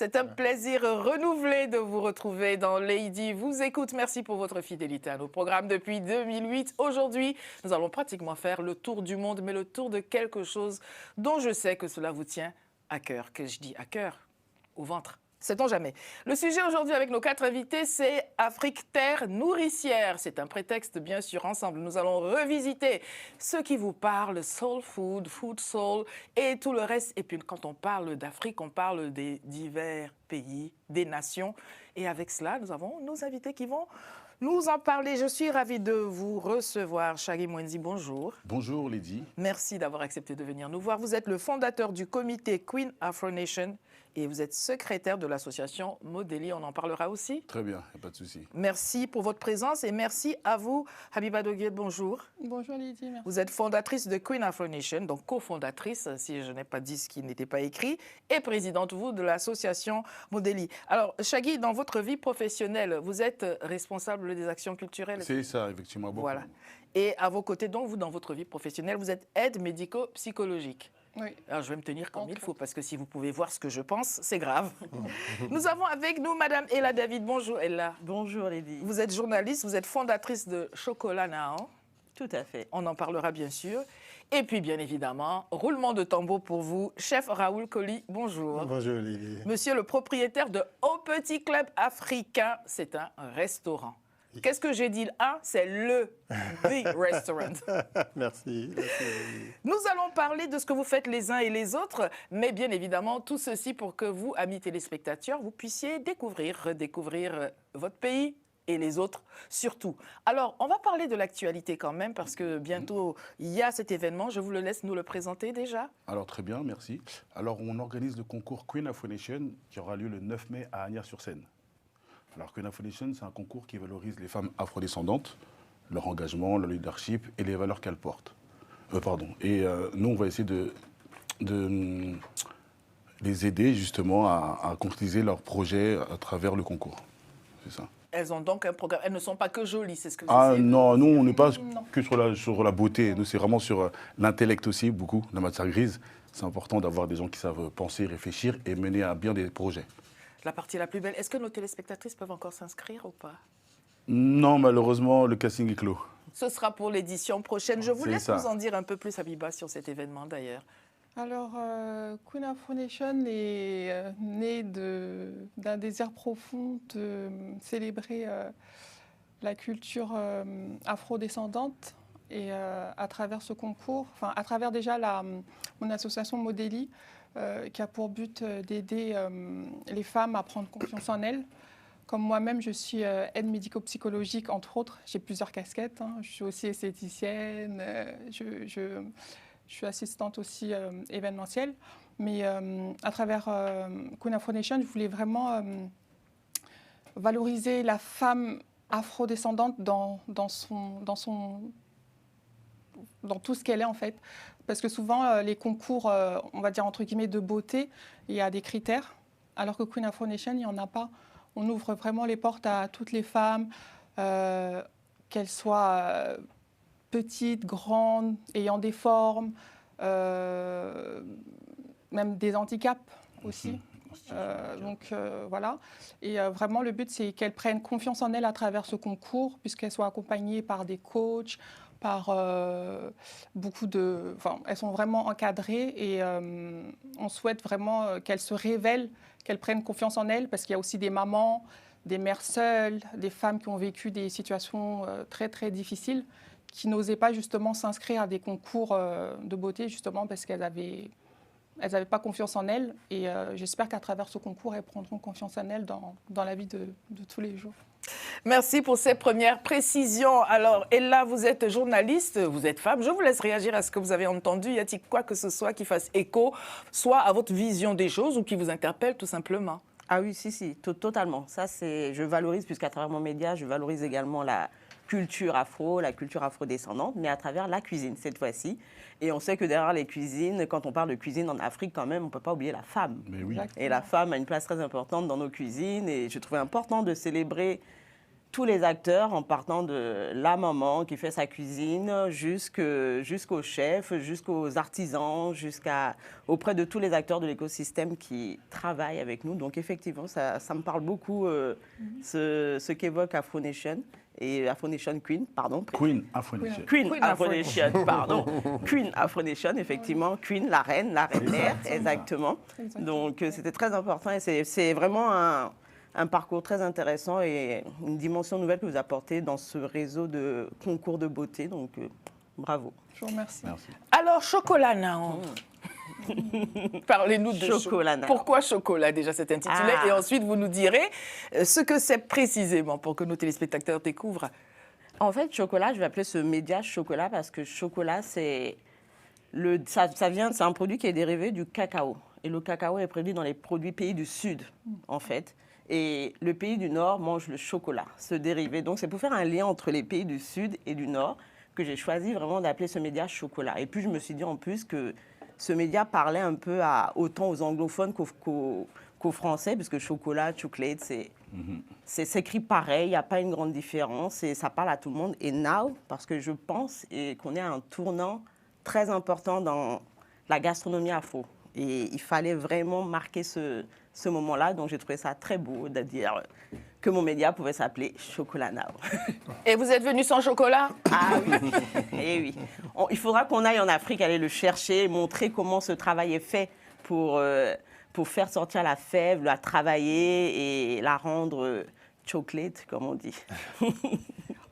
C'est un plaisir renouvelé de vous retrouver dans Lady vous écoute. Merci pour votre fidélité à nos programmes depuis 2008. Aujourd'hui, nous allons pratiquement faire le tour du monde, mais le tour de quelque chose dont je sais que cela vous tient à cœur. Que je dis à cœur, au ventre. Sait-on jamais. Le sujet aujourd'hui avec nos 4 invités, c'est Afrique terre nourricière. C'est un prétexte, bien sûr, ensemble. Nous allons revisiter ce qui vous parle, soul food, food soul et tout le reste. Et puis quand on parle d'Afrique, on parle des divers pays, des nations. Et avec cela, nous avons nos invités qui vont nous en parler. Je suis ravie de vous recevoir. Shaggy Mwenzi, bonjour. Bonjour Lydie. Merci d'avoir accepté de venir nous voir. Vous êtes le fondateur du comité Queen Afro Nation et vous êtes secrétaire de l'association Modeli. On en parlera aussi. Très bien, il n'y a pas de souci. Merci pour votre présence et merci à vous. Habiba Doguet, bonjour. Bonjour Lydie, merci. Vous êtes fondatrice de Queen Afro Nation, donc cofondatrice, si je n'ai pas dit ce qui n'était pas écrit, et présidente, vous, de l'association Modeli. Alors, Shaggy, dans votre vie professionnelle, vous êtes responsable des actions culturelles. C'est ça, effectivement. Beaucoup. Voilà. Et à vos côtés, donc, vous, dans votre vie professionnelle, vous êtes aide médico-psychologique. Oui. Alors, je vais me tenir comme il faut, parce que si vous pouvez voir ce que je pense, c'est grave. Nous avons avec nous Madame Ella David. Bonjour, Ella. Bonjour, Lydie. Vous êtes journaliste, vous êtes fondatrice de Chocolat Nahon. Tout à fait. On en parlera bien sûr. Et puis, bien évidemment, roulement de tambour pour vous, chef Raoul Colli. Bonjour. Bonjour, Lydie. Monsieur le propriétaire de Au Petit Club Africain, c'est un restaurant. Qu'est-ce que j'ai dit? C'est le The Restaurant. Merci. Nous allons parler de ce que vous faites les uns et les autres, mais bien évidemment, tout ceci pour que vous, amis téléspectateurs, vous puissiez découvrir, redécouvrir votre pays et les autres surtout. Alors, on va parler de l'actualité quand même, parce que bientôt, il y a cet événement. Je vous le laisse nous le présenter déjà. Alors, très bien, merci. Alors, on organise le concours Queen Afro Nation qui aura lieu le 9 mai à Agnières-sur-Seine. Alors, Queen Afro Nation, c'est un concours qui valorise les femmes afrodescendantes, leur engagement, leur leadership et les valeurs qu'elles portent. Nous, on va essayer de les aider justement à concrétiser leurs projets à travers le concours. C'est ça. Elles ont donc un programme. Elles ne sont pas que jolies, c'est ce que vous Ah essayez de non, nous, dire. on n'est pas que sur la beauté. Nous, c'est vraiment sur l'intellect aussi, beaucoup, la matière grise. C'est important d'avoir des gens qui savent penser, réfléchir et mener à bien des projets. La partie la plus belle. Est-ce que nos téléspectatrices peuvent encore s'inscrire ou pas? Non, malheureusement, le casting est clos. Ce sera pour l'édition prochaine. Je vous C'est laisse ça. nous en dire un peu plus, Habiba, sur cet événement d'ailleurs. Alors, Queen Afro Nation est née d'un désir profond de célébrer la culture afro-descendante. Et à travers ce concours, à travers déjà mon association Modeli, qui a pour but d'aider les femmes à prendre confiance en elles. Comme moi-même, je suis aide médico-psychologique, entre autres. J'ai plusieurs casquettes. Je suis aussi esthéticienne. Je suis assistante aussi événementielle. Mais à travers Queen Afro Nation, je voulais vraiment valoriser la femme afrodescendante dans tout ce qu'elle est en fait. Parce que souvent, les concours, on va dire entre guillemets, de beauté, il y a des critères. Alors que Queen Afro Nation, il n'y en a pas. On ouvre vraiment les portes à toutes les femmes, qu'elles soient petites, grandes, ayant des formes, même des handicaps aussi. Voilà. Et vraiment, le but, c'est qu'elles prennent confiance en elles à travers ce concours, puisqu'elles soient accompagnées par des coachs, par elles sont vraiment encadrées et on souhaite vraiment qu'elles se révèlent, qu'elles prennent confiance en elles, parce qu'il y a aussi des mamans, des mères seules, des femmes qui ont vécu des situations très, très difficiles, qui n'osaient pas justement s'inscrire à des concours de beauté, justement parce qu'elles n'avaient pas confiance en elles. Et j'espère qu'à travers ce concours, elles prendront confiance en elles dans la vie de tous les jours. Merci pour ces premières précisions. Alors, Ella, vous êtes journaliste, vous êtes femme. Je vous laisse réagir à ce que vous avez entendu. Y a-t-il quoi que ce soit qui fasse écho, soit à votre vision des choses ou qui vous interpelle tout simplement? Ah oui, si, totalement. Ça, je valorise, puisqu'à travers mon média, je valorise également la culture afro-descendante, mais à travers la cuisine cette fois-ci. Et on sait que derrière les cuisines, quand on parle de cuisine en Afrique, quand même, on ne peut pas oublier la femme. Mais oui. Et la femme a une place très importante dans nos cuisines. Et je trouvais important de célébrer tous les acteurs, en partant de la maman qui fait sa cuisine, jusqu'au chef, jusqu'aux artisans, auprès de tous les acteurs de l'écosystème qui travaillent avec nous. Donc effectivement, ça me parle beaucoup ce qu'évoque Afro Nation et Afro Nation Queen, pardon. Queen Afro Nation. Queen Afro Nation, pardon. Queen Afro Nation, effectivement. Queen, la reine mère, exactement. Donc c'était très important et c'est vraiment un parcours très intéressant et une dimension nouvelle que vous apportez dans ce réseau de concours de beauté. Donc, bravo. Je vous remercie. Merci. Alors, chocolat Nao. Parlez-nous de Chocolat Nao. Pourquoi chocolat, déjà, c'est intitulé. Et ensuite, vous nous direz ce que c'est précisément pour que nos téléspectateurs découvrent. En fait, chocolat, je vais appeler ce média chocolat parce que chocolat, c'est un produit qui est dérivé du cacao. Et le cacao est produit dans les pays du Sud, en fait. Et le pays du Nord mange le chocolat, ce dérivé. Donc, c'est pour faire un lien entre les pays du Sud et du Nord que j'ai choisi vraiment d'appeler ce média chocolat. Et puis, je me suis dit en plus que ce média parlait un peu autant aux anglophones qu'aux Français, puisque chocolat, chocolate, c'est s'écrit pareil, il n'y a pas une grande différence et ça parle à tout le monde. Et now, parce que je pense qu'on est à un tournant très important dans la gastronomie afro. Et il fallait vraiment marquer ce moment-là. Donc, j'ai trouvé ça très beau de dire que mon média pouvait s'appeler Chocolat Now. Et vous êtes venu sans chocolat? Ah oui, eh oui. Il faudra qu'on aille en Afrique, aller le chercher, montrer comment ce travail est fait pour faire sortir la fève, la travailler et la rendre chocolate, comme on dit.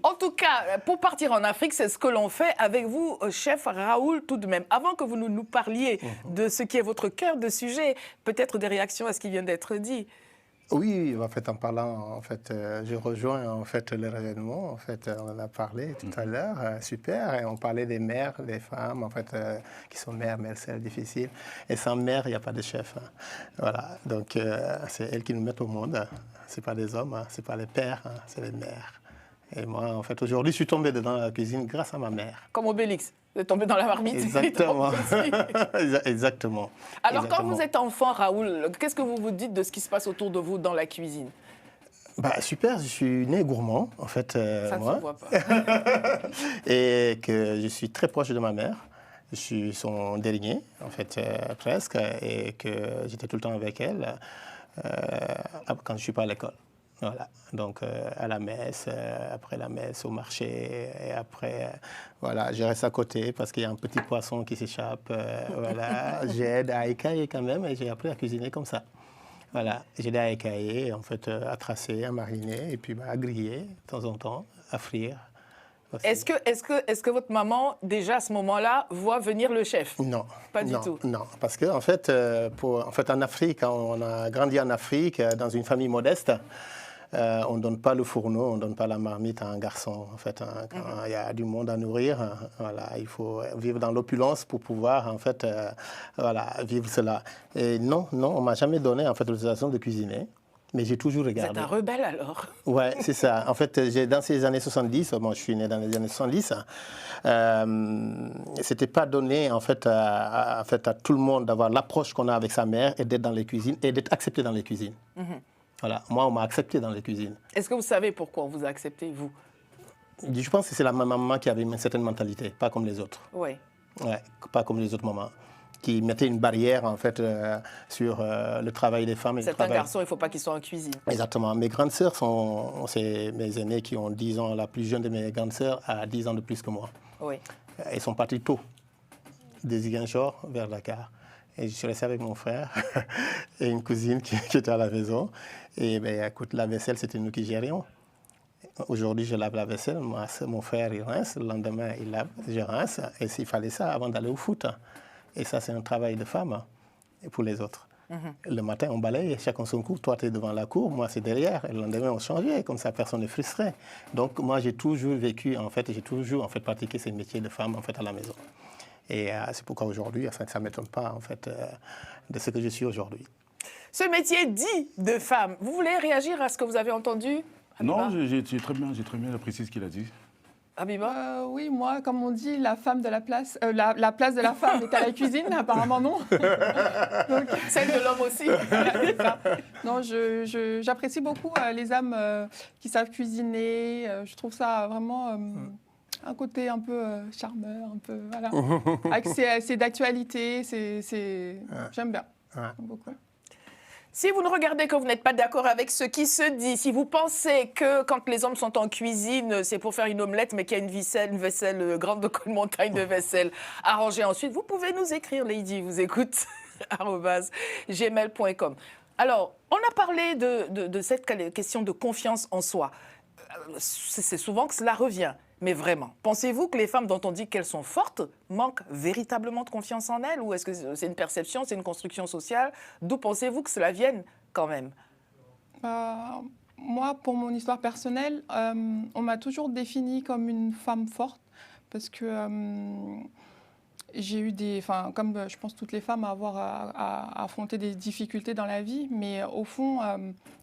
En tout cas, pour partir en Afrique, c'est ce que l'on fait avec vous, chef Raoul, tout de même. Avant que vous nous parliez de ce qui est votre cœur de sujet, peut-être des réactions à ce qui vient d'être dit. Oui, en fait, en parlant, en fait, je rejoins en fait le raisonnement. En fait, on en a parlé tout à l'heure, super. Et on parlait des mères, des femmes, en fait, qui sont mères, mais c'est difficile. Et sans mère, il n'y a pas de chef. Hein. Voilà. Donc, c'est elles qui nous mettent au monde. C'est pas des hommes, hein. C'est pas les pères, hein. C'est les mères. Et moi, en fait, aujourd'hui, je suis tombé dans la cuisine grâce à ma mère. Comme Obélix, vous êtes tombé dans la marmite. Exactement. Exactement. Alors, Exactement. quand vous êtes enfant, Raoul, qu'est-ce que vous vous dites de ce qui se passe autour de vous dans la cuisine? Bah, super, je suis né gourmand, en fait, Ça moi. ne se voit pas. Et que je suis très proche de ma mère. Je suis son dernier, en fait, presque, et que j'étais tout le temps avec elle quand je ne suis pas à l'école. Voilà, donc à la messe, après la messe, au marché, et après, voilà, je reste à côté parce qu'il y a un petit poisson qui s'échappe, voilà, j'aide à écailler quand même et j'ai appris à cuisiner comme ça. Voilà, j'aide à écailler, en fait, à tracer, à mariner et puis à griller de temps en temps, à frire. Est-ce que votre maman, déjà à ce moment-là, voit venir le chef? Non. Pas du tout. Non, parce qu'en fait, en Afrique, on a grandi en Afrique, dans une famille modeste. On ne donne pas le fourneau, on ne donne pas la marmite à un garçon. En fait, hein, quand il y a du monde à nourrir, voilà, il faut vivre dans l'opulence pour pouvoir en fait, voilà, vivre cela. Et non, on ne m'a jamais donné en fait, l'autorisation de cuisiner. Mais j'ai toujours regardé. Vous êtes un rebelle alors? Oui, c'est ça. En fait, dans ces années 70, moi je suis né dans les années 70, c'était pas donné en fait, à tout le monde d'avoir l'approche qu'on a avec sa mère et d'être dans les cuisines et d'être accepté dans les cuisines. Voilà, moi on m'a accepté dans les cuisines. Est-ce que vous savez pourquoi on vous a accepté, vous? Je pense que c'est la maman qui avait une certaine mentalité, pas comme les autres. Oui. Ouais, pas comme les autres mamans, qui mettaient une barrière en fait sur le travail des femmes. Certains garçons, il ne faut pas qu'ils soient en cuisine. Exactement. Mes grandes sœurs c'est mes aînées qui ont 10 ans. La plus jeune de mes grandes sœurs a 10 ans de plus que moi. Oui. Elles sont parties tôt, de Ziguinchor vers Dakar. Et je suis resté avec mon frère et une cousine qui était à la maison. Et ben, écoute, la vaisselle, c'était nous qui gérions. Aujourd'hui, je lave la vaisselle, mon frère, il rince. Le lendemain, il lave, je rince. Et s'il fallait ça avant d'aller au foot. Et ça, c'est un travail de femme pour les autres. Le matin, on balaye, chacun son coup. Toi, tu es devant la cour, moi, c'est derrière. Et le lendemain, on changeait. Comme ça, personne ne frustrait. Donc, moi, j'ai toujours vécu, en fait, pratiqué ces métiers de femme, en fait, à la maison. Et c'est pourquoi aujourd'hui, ça ne m'étonne pas, en fait, de ce que je suis aujourd'hui. Ce métier dit de femme, vous voulez réagir à ce que vous avez entendu? Non, j'ai très bien apprécié ce qu'il a dit. Habiba? Oui, moi, comme on dit, la femme de la place, la place de la femme est à la cuisine, apparemment non. Donc, Celle de l'homme aussi. c'est ça. Non, j'apprécie beaucoup les âmes qui savent cuisiner. Je trouve ça vraiment un côté un peu charmeur, un peu voilà, avec c'est d'actualité. J'aime bien. Ouais. Beaucoup. Si vous ne regardez que vous n'êtes pas d'accord avec ce qui se dit, si vous pensez que quand les hommes sont en cuisine, c'est pour faire une omelette, mais qu'il y a une vaisselle grande comme une montagne de vaisselle à ranger ensuite, vous pouvez nous écrire, Lady vous écoute, @gmail.com. Alors, on a parlé de cette question de confiance en soi. C'est souvent que cela revient. Mais vraiment, pensez-vous que les femmes dont on dit qu'elles sont fortes manquent véritablement de confiance en elles? Ou est-ce que c'est une perception, c'est une construction sociale? D'où pensez-vous que cela vienne quand même? Moi, pour mon histoire personnelle, on m'a toujours définie comme une femme forte parce que j'ai eu comme je pense toutes les femmes, à affronter des difficultés dans la vie. Mais au fond,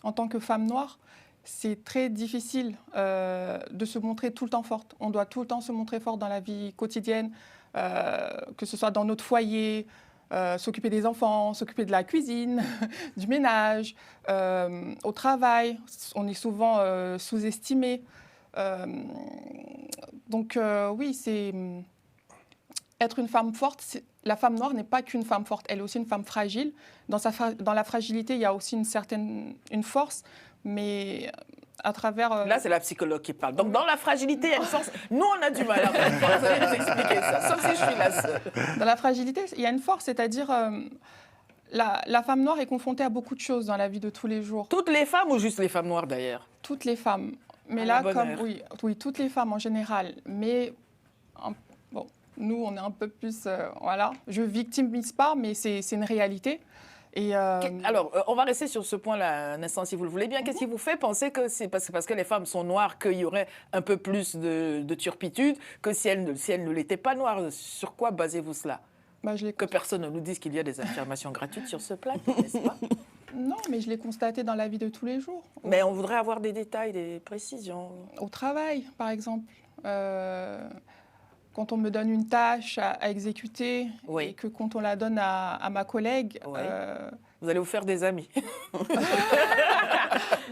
en tant que femme noire, c'est très difficile de se montrer tout le temps forte. On doit tout le temps se montrer forte dans la vie quotidienne, que ce soit dans notre foyer, s'occuper des enfants, s'occuper de la cuisine, du ménage, au travail. On est souvent sous-estimé. Donc oui, c'est être une femme forte. La femme noire n'est pas qu'une femme forte, elle est aussi une femme fragile. Dans la fragilité, il y a aussi une force. Mais à travers... Là, c'est la psychologue qui parle. Donc, dans la fragilité, il y a une force. Nous, on a du mal à comprendre. Vous allez nous expliquer ça, sauf si je suis la seule. Dans la fragilité, il y a une force, c'est-à-dire la femme noire est confrontée à beaucoup de choses dans la vie de tous les jours. Toutes les femmes ou juste les femmes noires, d'ailleurs? Toutes les femmes. Mais À la là, bonne heure. oui, toutes les femmes en général. Mais bon, nous, on est un peu plus... voilà, je victimise pas, mais c'est une réalité. Et Alors, on va rester sur ce point-là un instant, si vous le voulez bien. Qu'est-ce qui vous fait penser que c'est parce que les femmes sont noires qu'il y aurait un peu plus de turpitude que si elles ne l'étaient pas noires? Sur quoi basez-vous cela? Que personne ne nous dise qu'il y a des affirmations gratuites sur ce plateau, n'est-ce pas? Non, mais je l'ai constaté dans la vie de tous les jours. Mais on voudrait avoir des détails, des précisions. Au travail, par exemple. Quand on me donne une tâche à exécuter et que quand on la donne à ma collègue... Vous allez vous faire des amis.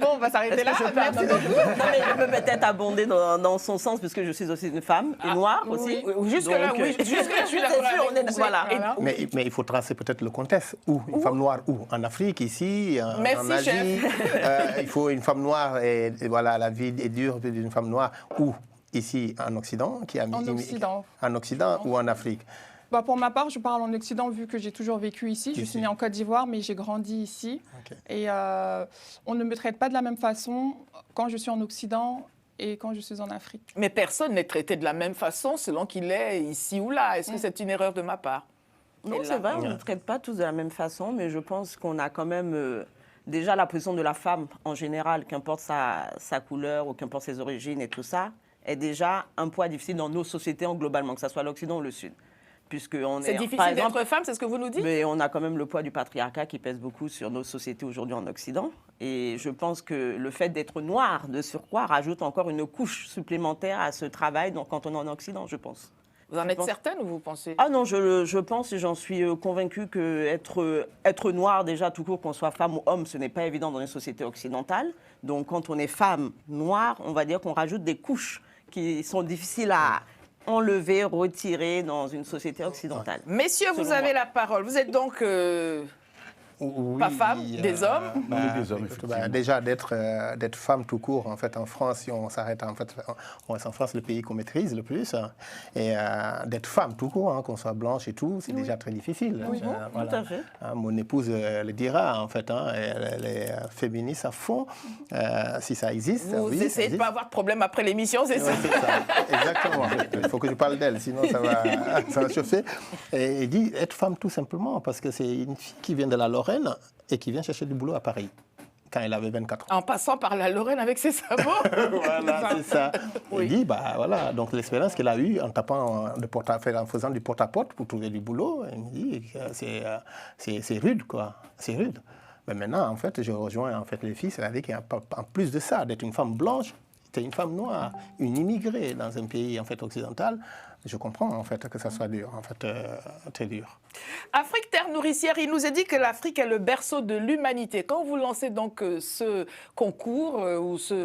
Bon, on va s'arrêter là. Merci beaucoup. Non, mais je peux peut-être abonder dans son sens, puisque je suis aussi une femme, et noire aussi. Jusque-là, oui. Jusque-là, je suis d'accord avec vous. Voilà. Mais il faut tracer peut-être le contexte. Où une femme noire, où? En Afrique, ici, en Asie. Il faut une femme noire, et voilà, la vie est dure d'une femme noire. Où? Ici, en Occident, en Occident ou en Afrique? Pour ma part, je parle en Occident vu que j'ai toujours vécu ici. Je suis née en Côte d'Ivoire, mais j'ai grandi ici. Okay. Et on ne me traite pas de la même façon quand je suis en Occident et quand je suis en Afrique. Mais personne n'est traité de la même façon selon qu'il est ici ou là. Est-ce que c'est une erreur de ma part? Non, c'est vrai, on ne traite pas tous de la même façon, mais je pense qu'on a quand même... déjà la position de la femme en général, qu'importe sa couleur ou qu'importe ses origines et tout ça, est déjà un poids difficile dans nos sociétés globalement, que ce soit l'Occident ou le Sud. C'est difficile d'être femme, c'est ce que vous nous dites? Mais on a quand même le poids du patriarcat qui pèse beaucoup sur nos sociétés aujourd'hui en Occident. Et je pense que le fait d'être noir, de surcroît, rajoute encore une couche supplémentaire à ce travail quand on est en Occident, je pense. Vous en êtes certaine ou vous pensez? Ah non, je pense et j'en suis convaincue qu'être noir, déjà tout court, qu'on soit femme ou homme, ce n'est pas évident dans une société occidentale. Donc quand on est femme noire, on va dire qu'on rajoute des couches qui sont difficiles à enlever, retirer dans une société occidentale. Messieurs, vous avez la parole. Vous êtes donc pas femme, des hommes? Des hommes, effectivement. Déjà, d'être femme tout court, en fait, en France, si on s'arrête, en fait, on reste en France, le pays qu'on maîtrise le plus. Et d'être femme tout court, qu'on soit blanche et tout, c'est déjà très difficile. Oui, voilà. Tout à fait. Mon épouse le dira, en fait. Elle est féministe à fond, si ça existe. Vous essayez de ne pas avoir de problème après l'émission, c'est ça? C'est ça, exactement. Il faut que je parle d'elle, sinon ça va chauffer. Et il dit être femme tout simplement, parce que c'est une fille qui vient de la Lorraine et qui vient chercher du boulot à Paris quand elle avait 24 ans. En passant par la Lorraine avec ses sabots. Voilà, c'est ça. Oui. Il dit, voilà, donc l'expérience qu'elle a eue en tapant, en faisant du porte-à-porte pour trouver du boulot, il me dit que c'est rude, quoi. C'est rude. Mais maintenant, en fait, je rejoins les filles, c'est-à-dire qu'en plus de ça, d'être une femme blanche, C'était une femme noire, une immigrée dans un pays en fait occidental. Je comprends en fait que ça soit dur, en fait très dur. Afrique Terre Nourricière, il nous est dit que l'Afrique est le berceau de l'humanité. Quand vous lancez donc ce concours,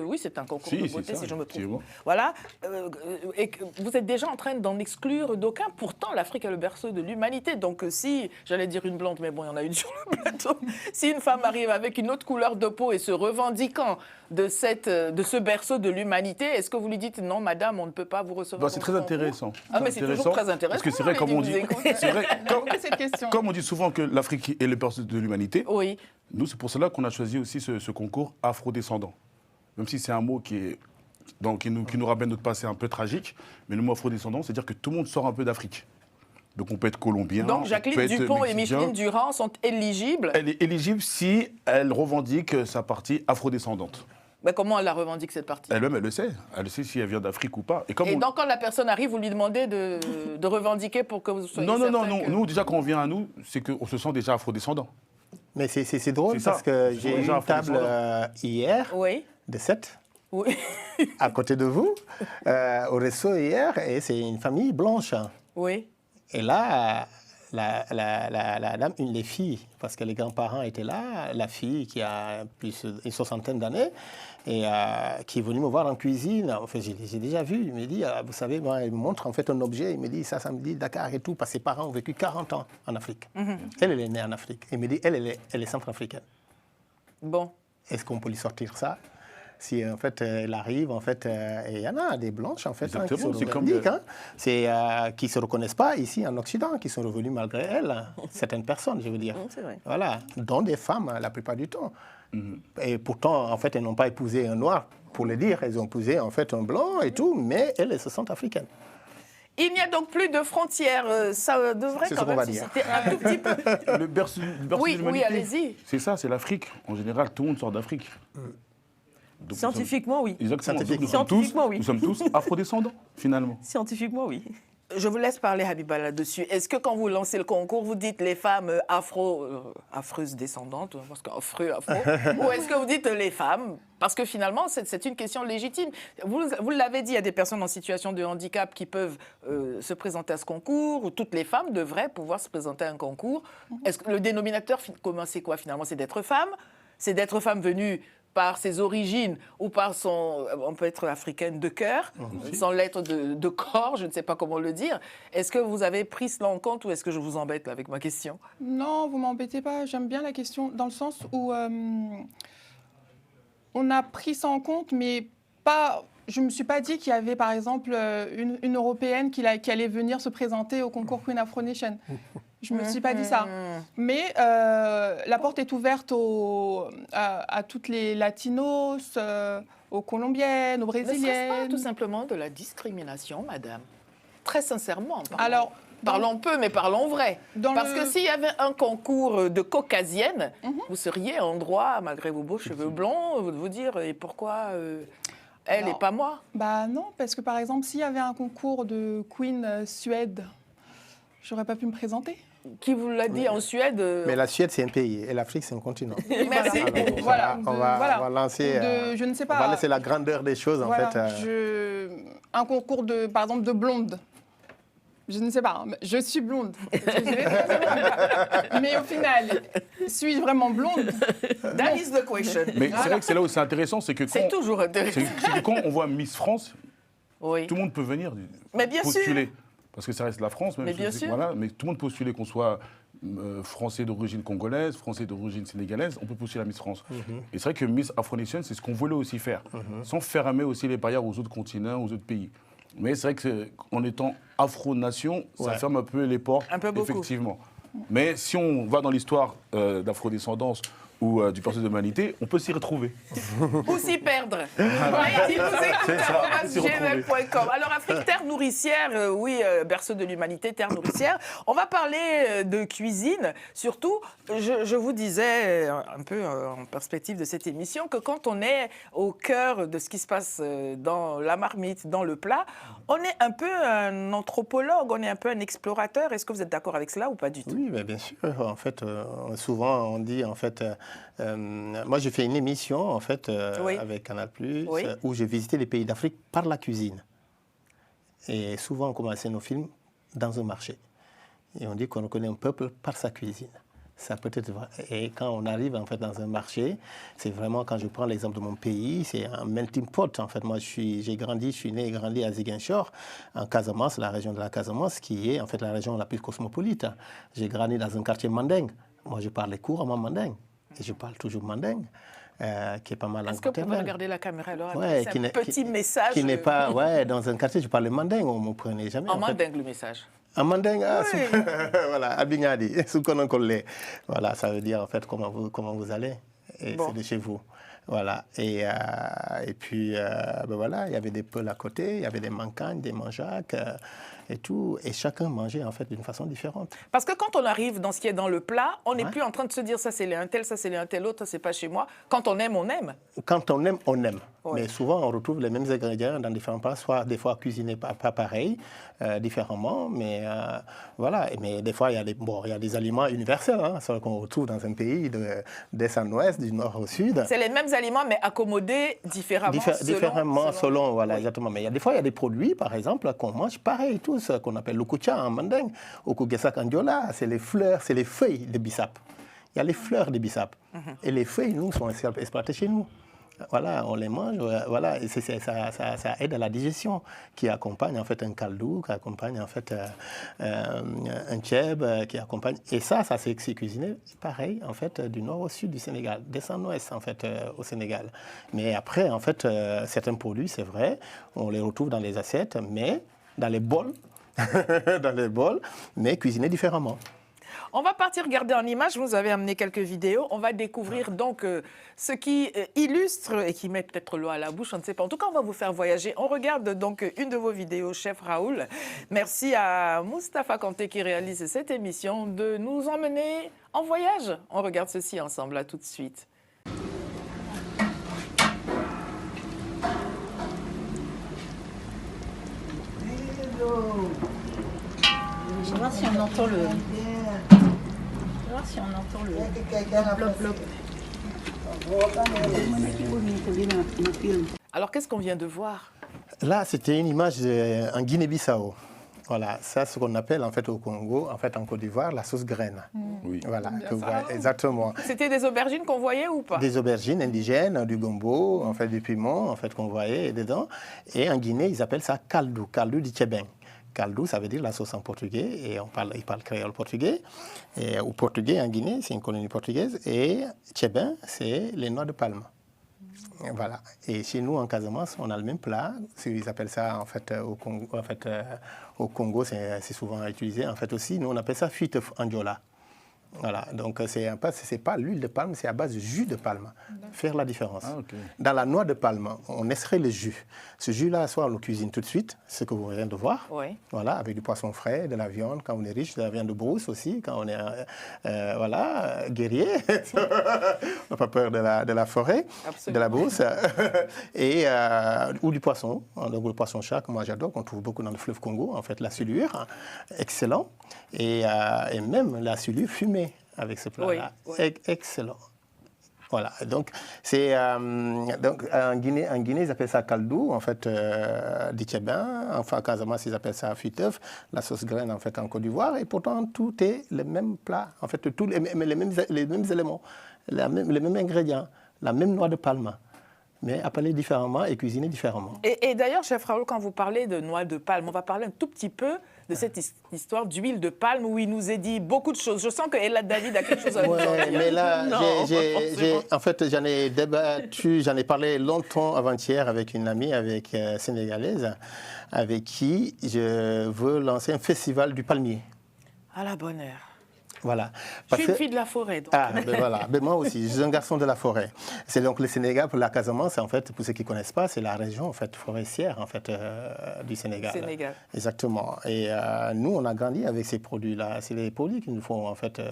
oui, c'est un concours de beauté, si je me trompe. Voilà, et que vous êtes déjà en train d'en exclure d'aucuns. Pourtant, l'Afrique est le berceau de l'humanité. Donc, si, j'allais dire une blonde, mais bon, il y en a une sur le plateau. Si une femme arrive avec une autre couleur de peau et se revendiquant de ce berceau de l'humanité, est-ce que vous lui dites non, madame, on ne peut pas vous recevoir? C'est très intéressant. Ah, mais c'est toujours très intéressant. Parce que c'est vrai, comme on dit, comme on dit souvent que l'Afrique est le berceau de l'humanité, oui. Nous, c'est pour cela qu'on a choisi aussi ce concours afro-descendant. Même si c'est un mot qui nous ramène notre passé un peu tragique, mais le mot afro-descendant, c'est-à-dire que tout le monde sort un peu d'Afrique. Donc on peut être colombien. Donc Jacqueline Dupont et Micheline Durand sont éligibles? Elle est éligible si elle revendique sa partie afro-descendante. Mais comment elle la revendique, cette partie? Elle-même, elle le sait. Elle sait si elle vient d'Afrique ou pas. Et donc, quand la personne arrive, vous lui demandez de revendiquer pour que vous soyez Non. Que... Nous, déjà, quand on vient à nous, c'est qu'on se sent déjà afro-descendant. Mais c'est drôle parce que j'ai eu une table hier de 7 à côté de vous, au resto hier, et c'est une famille blanche. Oui. Et là, la dame, les filles, parce que les grands-parents étaient là, la fille qui a plus d'une 60aine d'années, et qui est venue me voir en cuisine. Enfin, j'ai déjà vu, il me dit, vous savez, moi, elle me montre en fait un objet, il me dit, ça me dit Dakar et tout, parce que ses parents ont vécu 40 ans en Afrique. Elle est née en Afrique. Il me dit, elle est centrafricaine. Bon. Est-ce qu'on peut lui sortir ça? Si en fait elle arrive, en fait, il y en a des blanches en fait qui se revendiquent, qui se reconnaissent pas ici en Occident, qui sont revenues malgré elles, certaines personnes, je veux dire. C'est vrai. Voilà, dont des femmes la plupart du temps. Et pourtant, en fait, elles n'ont pas épousé un noir pour le dire, elles ont épousé en fait un blanc et tout, mais elles se sentent africaines. Il n'y a donc plus de frontières. Ça devrait quand même susciter un tout petit peu. Le berceau de l'humanité. Oui, allez-y. C'est ça, c'est l'Afrique. En général, tout le monde sort d'Afrique. Donc, scientifiquement, oui. Exactement. Scientifiquement, oui. Nous sommes tous afrodescendants, finalement. Scientifiquement, oui. Je vous laisse parler, Habiba, là-dessus. Est-ce que quand vous lancez le concours, vous dites les femmes affreuses descendantes, parce qu'affreux, afro, ou est-ce que vous dites les femmes? Parce que finalement, c'est une question légitime. Vous l'avez dit, il y a des personnes en situation de handicap qui peuvent se présenter à ce concours, ou toutes les femmes devraient pouvoir se présenter à un concours. Est-ce que le dénominateur commun, c'est quoi finalement? C'est d'être femme? C'est d'être femme venue par ses origines ou par son... On peut être africaine de cœur, sans l'être de corps, je ne sais pas comment le dire. Est-ce que vous avez pris cela en compte ou est-ce que je vous embête là, avec ma question? Non, vous ne m'embêtez pas. J'aime bien la question dans le sens où on a pris ça en compte, mais pas... Je ne me suis pas dit qu'il y avait, par exemple, une Européenne qui allait venir se présenter au concours Queen Afro Nation. Je ne me suis pas dit ça. Mais la porte est ouverte à toutes les latinos, aux colombiennes, aux brésiliennes. Ne serait-ce pas tout simplement de la discrimination, madame? Très sincèrement. Alors, parlons peu, mais parlons vrai. Parce que s'il y avait un concours de caucasienne, vous seriez en droit, malgré vos beaux cheveux blonds, de vous dire et pourquoi elle et pas moi? Bah non, parce que par exemple, s'il y avait un concours de Queen Suède, j'aurais pas pu me présenter. Qui vous l'a dit en Suède? Mais la Suède, c'est un pays et l'Afrique, c'est un continent. Merci. Voilà. On va lancer. Je ne sais pas. On va laisser la grandeur des choses, en fait. Un concours par exemple, de blonde. Je ne sais pas. Je suis blonde. Mais au final, suis-je vraiment blonde? That is the question. Mais c'est vrai que c'est là où c'est intéressant, c'est que c'est toujours intéressant. C'est que quand on voit Miss France, oui. Tout le monde peut venir mais bien postuler. Sûr. Parce que ça reste la France, même. Mais bien sûr. Voilà, mais tout le monde peut postuler, qu'on soit français d'origine congolaise, français d'origine sénégalaise, on peut postuler à Miss France. Et c'est vrai que Miss Afro Nation, c'est ce qu'on voulait aussi faire, sans fermer aussi les barrières aux autres continents, aux autres pays. Mais c'est vrai qu'en étant Afro-Nation, ça ferme un peu les portes, un peu beaucoup. Effectivement. Mais si on va dans l'histoire d'afrodescendance ou du berceau de l'humanité, on peut s'y retrouver. Ou s'y perdre. gmail.com. Alors, Afrique Terre Nourricière, berceau de l'humanité, Terre Nourricière. On va parler de cuisine. Surtout, je vous disais, un peu en perspective de cette émission, que quand on est au cœur de ce qui se passe dans la marmite, dans le plat, on est un peu un anthropologue, on est un peu un explorateur. Est-ce que vous êtes d'accord avec cela ou pas du tout? Oui, mais bien sûr. En fait, souvent, on dit, en fait, Moi, j'ai fait une émission, en fait, Oui. avec Canal+, Oui. où j'ai visité les pays d'Afrique par la cuisine. Et souvent, on commençait nos films dans un marché. Et on dit qu'on reconnaît un peuple par sa cuisine. Ça peut être vrai. Et quand on arrive en fait dans un marché, c'est vraiment, quand je prends l'exemple de mon pays, c'est un melting pot. En fait, moi, je suis né et grandi à Ziguinchor, en Casamance, la région de la Casamance, qui est en fait la région la plus cosmopolite. J'ai grandi dans un quartier mandingue. Moi, je parlais couramment mandingue. Et je parle toujours mandingue. Qui est pas mal en Est-ce que vous pouvez maternelle. regarder la caméra alors? Ouais, C'est un petit message. qui n'est pas, ouais, dans un quartier, je parlais mandingue, on ne me prenait jamais. En fait. mandingue, le message. En mandingue, Oui. voilà, Abignadi, Soukononkolé. Voilà, ça veut dire en fait comment vous allez. Et Bon. c'est de chez vous. Voilà. Et puis, ben voilà, il y avait des peuls à côté, il y avait des mancagnes, des manjacs et tout. Et chacun mangeait en fait d'une façon différente. Parce que quand on arrive dans ce qui est dans le plat, on n'est Ouais. plus en train de se dire ça c'est les un tel, ça c'est les un tel autre, ça c'est pas chez moi. Quand on aime, on aime. Quand on aime, on aime. Ouais. Mais souvent, on retrouve les mêmes ingrédients dans différents plats, soit des fois cuisinés pas pareil, différemment. Mais voilà. Mais des fois, il y a des aliments universels, hein, ceux qu'on retrouve dans un pays d'est en ouest, du nord au sud. C'est les mêmes aliments, mais accommodés différemment. Différemment, selon, voilà, Oui. exactement. Mais des fois, il y a des produits, par exemple, qu'on mange pareil, tous, qu'on appelle le kucha en mandingue, ou kugesak en diola. C'est les fleurs, c'est les feuilles de bissap. Il y a les fleurs de bissap. Et les feuilles, nous, sont exploitées chez nous. Voilà, on les mange, voilà, et ça aide à la digestion, qui accompagne en fait un kaldou, qui accompagne en fait un tchèb, qui accompagne. Et ça c'est cuisiné pareil en fait du nord au sud du Sénégal, d'est en ouest en fait au Sénégal. Mais après en fait certains produits, c'est vrai, on les retrouve dans les assiettes, mais dans les bols, mais cuisinés différemment. On va partir regarder en images. Vous avez amené quelques vidéos. On va découvrir donc ce qui illustre et qui met peut-être l'eau à la bouche, on ne sait pas. En tout cas, on va vous faire voyager. On regarde donc une de vos vidéos, Chef Raoul. Merci à Moustapha Kanté qui réalise cette émission de nous emmener en voyage. On regarde ceci ensemble, là tout de suite. Je vais voir si on entend le. Je vais voir si on entend le. Blop, blop. Alors, qu'est-ce qu'on vient de voir? Là, c'était une image en Guinée-Bissau. Voilà, ça, ce qu'on appelle en fait au Congo, en fait en Côte d'Ivoire, la sauce graine. Oui. Voilà, Bien que vous ça. voyez, exactement. C'était des aubergines qu'on voyait ou pas? Des aubergines indigènes, du gombo, en fait du piment, en fait qu'on voyait dedans. Et en Guinée, ils appellent ça caldo, caldo di tchébeng. Caldo, ça veut dire la sauce en portugais, et ils parlent créole portugais. Et au portugais en Guinée, c'est une colonie portugaise. Et tchébeng, c'est les noix de palme. Voilà. Et chez nous, en Casamance, on a le même plat. Ils appellent ça, en fait, au Congo, c'est souvent utilisé. En fait, aussi, nous, on appelle ça fiteuf en diola. Voilà. Donc, c'est pas l'huile de palme, c'est à base de jus de palme. Faire la différence. Ah, ok. Dans la noix de palme, on extrait le jus. Ce jus-là, soit on le cuisine tout de suite, ce que vous venez de voir. Oui. Voilà, avec du poisson frais, de la viande, quand on est riche, de la viande de brousse aussi, quand on est voilà, guerrier. On n'a pas peur de la forêt, Absolument. de la brousse. Et, ou du poisson. Donc, le poisson chat, que moi j'adore, qu'on trouve beaucoup dans le fleuve Congo, en fait, la sulure, excellent. Et même la sulure fumée avec ce plat-là. Oui, oui. Excellent. Voilà, donc c'est donc en Guinée, ils appellent ça kaldou, en fait, di tchébeng. Enfin, en Casamance, ils appellent ça fiteuf, la sauce graine, en fait, en Côte d'Ivoire. Et pourtant, tout est le même plat, en fait, tous les mêmes éléments, les mêmes ingrédients, la même noix de palme, mais appelée différemment et cuisinée différemment. Et d'ailleurs, Chef Raoul, quand vous parlez de noix de palme, on va parler un tout petit peu de cette histoire d'huile de palme où il nous est dit beaucoup de choses. Je sens que Ella David a quelque chose à nous dire. Ouais, mais là, Non, en fait, j'en ai débattu, j'en ai parlé longtemps avant-hier avec une amie, sénégalaise, avec qui je veux lancer un festival du palmier. À la bonne heure. Voilà. Je suis une fille de la forêt. Donc. Ah, ben voilà. Ben moi aussi, je suis un garçon de la forêt. C'est donc le Sénégal, pour la Casamance, en fait, pour ceux qui ne connaissent pas, c'est la région en fait, forestière en fait, du Sénégal. Exactement. Et nous, on a grandi avec ces produits-là. C'est les produits qui nous font, en fait,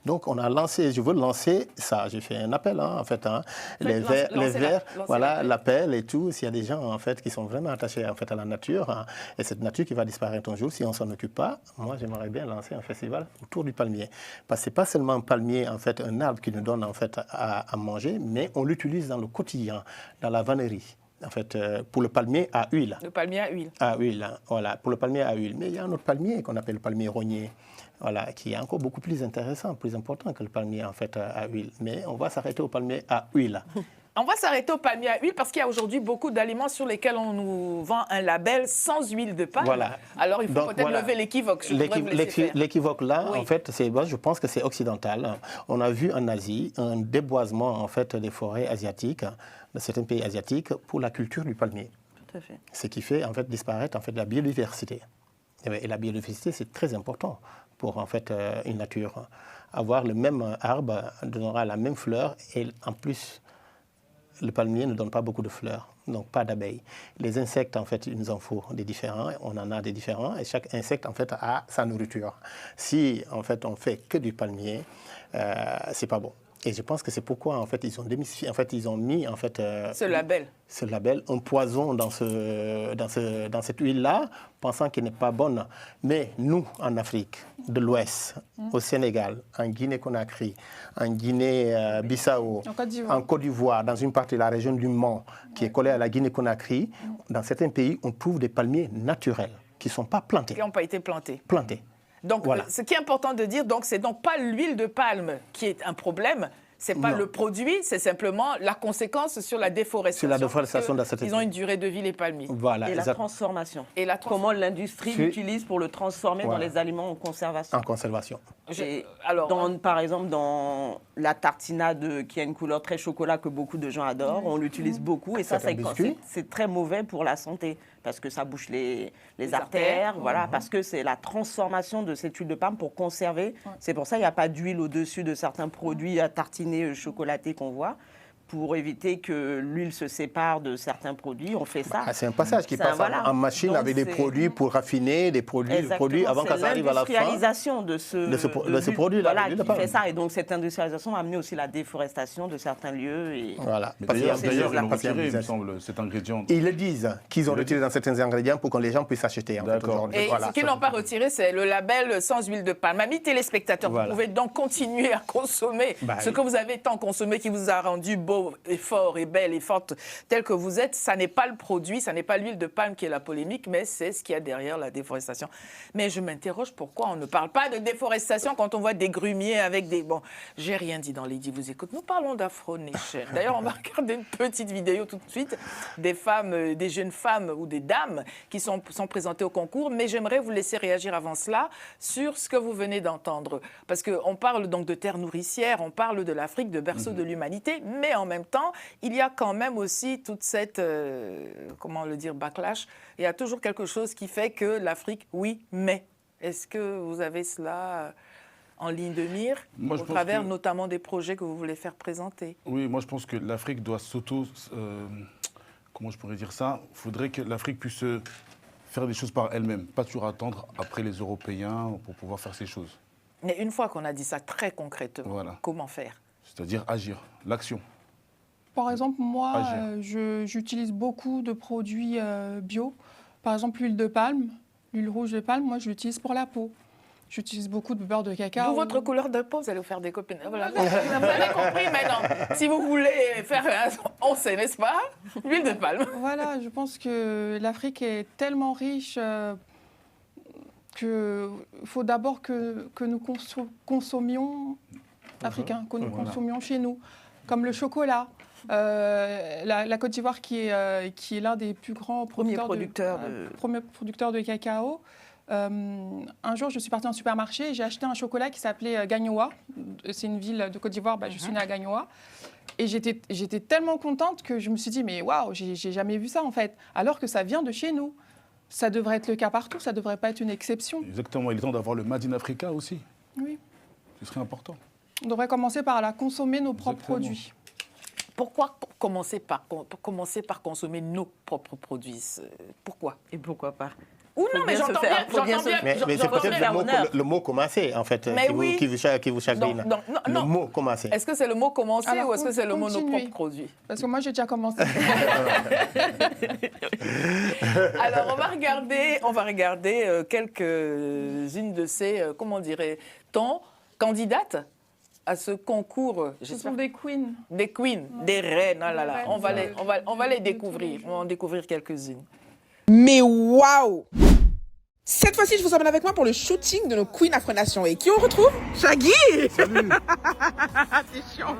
Donc, on a lancé, je veux lancer ça. J'ai fait un appel, hein, en fait. Hein. Les verts, voilà, l'appel et tout. S'il y a des gens, en fait, qui sont vraiment attachés, en fait, à la nature, hein, et cette nature qui va disparaître un jour, si on ne s'en occupe pas, moi, j'aimerais bien lancer un festival autour du palmier. palmier. Parce que ce n'est pas seulement un palmier, en fait, un arbre qui nous donne en fait, à manger, mais on l'utilise dans le quotidien, dans la vannerie. En fait, pour le palmier à huile. Le palmier à huile. À huile, hein, voilà, pour le palmier à huile. Mais il y a un autre palmier qu'on appelle le palmier rognier, voilà, qui est encore beaucoup plus intéressant, plus important que le palmier en fait, à huile. Mais on va s'arrêter au palmier à huile. On va s'arrêter au palmier à huile parce qu'il y a aujourd'hui beaucoup d'aliments sur lesquels on nous vend un label sans huile de palme. Voilà. Alors, il faut peut-être voilà. lever l'équivoque. L'équivoque là, Oui. en fait, je pense que c'est occidental. On a vu en Asie un déboisement en fait, des forêts asiatiques, de certains pays asiatiques, pour la culture du palmier. Tout à fait. Ce qui fait en fait, disparaître en fait, la biodiversité. Et la biodiversité, c'est très important pour en fait, une nature. Avoir le même arbre donnera la même fleur et en plus, le palmier ne donne pas beaucoup de fleurs, donc pas d'abeilles. Les insectes, en fait, il nous en faut des différents, on en a des différents, et chaque insecte, en fait, a sa nourriture. Si, en fait, on fait que du palmier, c'est pas bon. Et je pense que c'est pourquoi, en fait, ils ont démystifié, en fait, ils ont mis, en fait, Ce label. ce label, un poison dans cette huile-là, pensant qu'elle n'est pas bonne. Mais nous, en Afrique de l'Ouest, au Sénégal, en Guinée-Conakry, en Guinée-Bissau, en Côte d'Ivoire, dans une partie de la région du Mans, qui est collée à la Guinée-Conakry, dans certains pays, on trouve des palmiers naturels qui ne sont pas plantés. Qui n'ont pas été plantés. Plantés. Donc, Voilà. ce qui est important de dire, donc, c'est donc pas l'huile de palme qui est un problème. C'est pas Non. le produit, c'est simplement la conséquence sur la déforestation. Sur la déforestation de cette Ils ont une durée de vie, les palmiers. Voilà. Et la transformation. Et la Comment l'industrie C'est- l'utilise pour le transformer Voilà. dans les aliments en conservation. En conservation. Alors, Par exemple, dans la tartinade qui a une couleur très chocolat que beaucoup de gens adorent, on l'utilise beaucoup et ça, C'est un biscuit. c'est très mauvais pour la santé parce que ça bouche les artères, voilà, parce que c'est la transformation de cette huile de palme pour conserver. C'est pour ça qu'il n'y a pas d'huile au-dessus de certains produits à tartiner chocolatés qu'on voit. Pour éviter que l'huile se sépare de certains produits, on fait ça. C'est un passage qui passe en machine Donc, avec des c'est- produits pour raffiner, des produits avant que ça arrive à la fin. C'est l'industrialisation de ce produit-là, voilà, l'huile de qui palme. fait ça. Et donc, cette industrialisation a amené aussi la déforestation de certains lieux. Et... Voilà. Mais Parce qu'il y a- d'ailleurs, ils l'ont parce qu'il y a un retiré, il me business. semble, cet ingrédient. Ils le disent, qu'ils ont Ils le retiré dans certains ingrédients pour que les gens puissent acheter. En fait, D'accord. aujourd'hui. et Voilà. ce qu'ils n'ont pas retiré, c'est le label sans huile de palme. Amis téléspectateurs, Voilà. vous pouvez donc continuer à consommer ce que vous avez tant consommé, qui vous a rendu beau et fort et belle et forte telle que vous êtes. Ça n'est pas le produit, ça n'est pas l'huile de palme qui est la polémique, mais c'est ce qu'il y a derrière la déforestation. Mais je m'interroge pourquoi on ne parle pas de déforestation quand on voit des grumiers avec des... Bon, j'ai rien dit dans Lady vous écoute. Nous parlons d'Afro Nation. D'ailleurs, on va regarder une petite vidéo tout de suite des femmes, des jeunes femmes ou des dames qui sont présentées au concours. Mais j'aimerais vous laisser réagir avant cela sur ce que vous venez d'entendre. Parce qu'on parle donc de terre nourricière, on parle de l'Afrique, de berceau de l'humanité, mais en même temps, il y a quand même aussi toute cette, comment le dire, backlash. Il y a toujours quelque chose qui fait que l'Afrique, oui, mais. Est-ce que vous avez cela en ligne de mire, Moi, je au pense travers que- notamment des projets que vous voulez faire présenter? Oui, moi je pense que l'Afrique doit comment je pourrais dire ça? Il faudrait que l'Afrique puisse faire des choses par elle-même, pas toujours attendre après les Européens pour pouvoir faire ces choses. Mais une fois qu'on a dit ça très concrètement, Voilà. comment faire? C'est-à-dire agir, l'action. Par exemple, moi, Agir. j'utilise beaucoup de produits bio. Par exemple, l'huile de palme, l'huile rouge de palme, moi, je l'utilise pour la peau. J'utilise beaucoup de beurre de cacao. D'où votre couleur de peau, vous allez vous faire des copines. Voilà. Vous avez compris maintenant. Si vous voulez faire on sait, n'est-ce pas? L'huile de palme. Voilà, je pense que l'Afrique est tellement riche qu'il faut d'abord que nous consommions africains, que nous Voilà. consommions chez nous, comme le chocolat. La Côte d'Ivoire qui est l'un des plus grands Premier producteurs de cacao. Un jour, je suis partie en supermarché et j'ai acheté un chocolat qui s'appelait Gagnoa. C'est une ville de Côte d'Ivoire, je suis née à Gagnoa. Et j'étais tellement contente que je me suis dit, mais waouh, j'ai jamais vu ça en fait. Alors que ça vient de chez nous. Ça devrait être le cas partout, ça ne devrait pas être une exception. Exactement, il est temps d'avoir le Made in Africa aussi. Oui. Ce serait important. On devrait commencer par consommer nos propres Exactement. produits. Pourquoi commencer par consommer nos propres produits? Pourquoi? Et pourquoi pas? Ou non, Faut mais bien se j'entends faire- bien. faut bien J'entends se- bien. Mais c'est j'entends peut-être bien. le mot commencer, en fait, Mais oui. qui vous chagrine. Donc, non, Le non. mot commencer. Est-ce que c'est le mot commencer Alors, ou est-ce que c'est le mot nos continuez. propres produits? Parce que moi, j'ai déjà commencé. Alors, on va regarder quelques-unes de ces, comment dirait-on, candidate à ce concours. Ce sont des queens. Des queens, des reines. Ah là là, Des on va reines on va les de tous les découvrir. jours. On va en découvrir quelques-unes. Mais waouh! Cette fois-ci, je vous emmène avec moi pour le shooting de nos Queens Afro Nation. Et qui on retrouve? Shaggy! Salut. C'est chiant.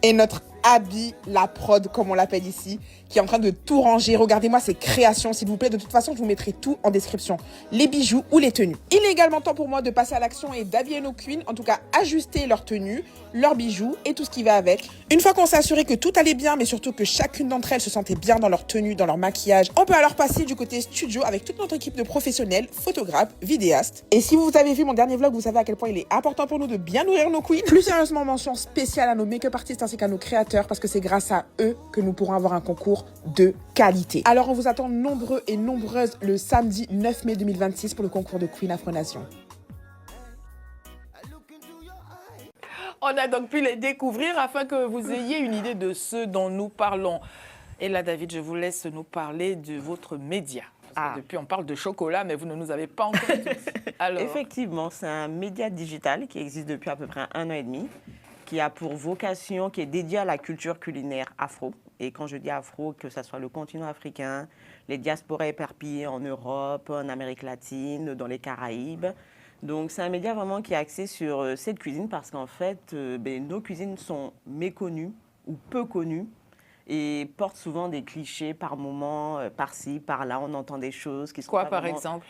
Et notre Abby, la prod, comme on l'appelle ici, qui est en train de tout ranger. Regardez-moi ces créations, s'il vous plaît. De toute façon, je vous mettrai tout en description. Les bijoux ou les tenues. Il est également temps pour moi de passer à l'action et d'habiller nos queens. En tout cas, ajuster leurs tenues, leurs bijoux et tout ce qui va avec. Une fois qu'on s'est assuré que tout allait bien, mais surtout que chacune d'entre elles se sentait bien dans leur tenue, dans leur maquillage, on peut alors passer du côté studio avec toute notre équipe de professionnels, photographes, vidéastes. Et si vous avez vu mon dernier vlog, vous savez à quel point il est important pour nous de bien nourrir nos queens. Plus sérieusement, mention spéciale à nos make-up artistes ainsi qu'à nos créateurs, parce que c'est grâce à eux que nous pourrons avoir un concours de qualité. Alors on vous attend nombreux et nombreuses le samedi 9 mai 2026 pour le concours de Queen Afro Nation. On a donc pu les découvrir afin que vous ayez une idée de ce dont nous parlons. Et là, David, je vous laisse nous parler de votre média. Parce que depuis, on parle de chocolat, mais vous ne nous avez pas encore dit. Alors, Effectivement, c'est un média digital qui existe depuis à peu près 1 an et demi, qui a pour vocation, qui est dédié à la culture culinaire afro. Et quand je dis afro, que ce soit le continent africain, les diasporas éparpillées en Europe, en Amérique latine, dans les Caraïbes. Donc c'est un média vraiment qui est axé sur cette cuisine parce qu'en fait, nos cuisines sont méconnues ou peu connues et portent souvent des clichés par moments, par-ci, par-là. On entend des choses qui sont quoi, pas par vraiment- exemple?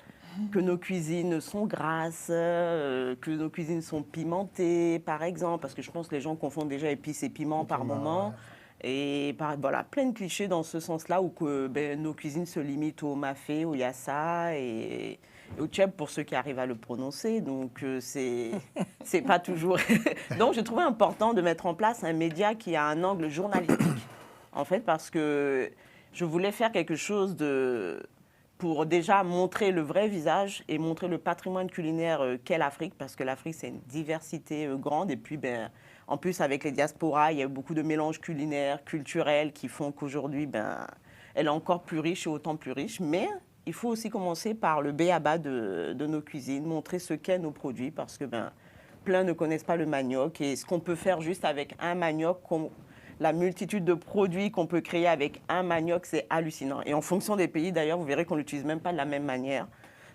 Que nos cuisines sont grasses, que nos cuisines sont pimentées, par exemple, parce que je pense que les gens confondent déjà épices et piments par moment. Et voilà, plein de clichés dans ce sens-là, où que, nos cuisines se limitent au mafé, au yassa et au tchèp pour ceux qui arrivent à le prononcer. Donc, c'est pas toujours. Donc, je trouvais important de mettre en place un média qui a un angle journalistique, en fait, parce que je voulais faire quelque chose pour déjà montrer le vrai visage et montrer le patrimoine culinaire qu'est l'Afrique, parce que l'Afrique, c'est une diversité grande. Et puis, en plus, avec les diasporas, il y a beaucoup de mélanges culinaires, culturels, qui font qu'aujourd'hui, elle est encore plus riche et autant plus riche. Mais il faut aussi commencer par le b.a.-ba de nos cuisines, montrer ce qu'est nos produits, parce que plein ne connaissent pas le manioc. Et ce qu'on peut faire juste avec un manioc, la multitude de produits qu'on peut créer avec un manioc, c'est hallucinant. Et en fonction des pays, d'ailleurs, vous verrez qu'on ne l'utilise même pas de la même manière.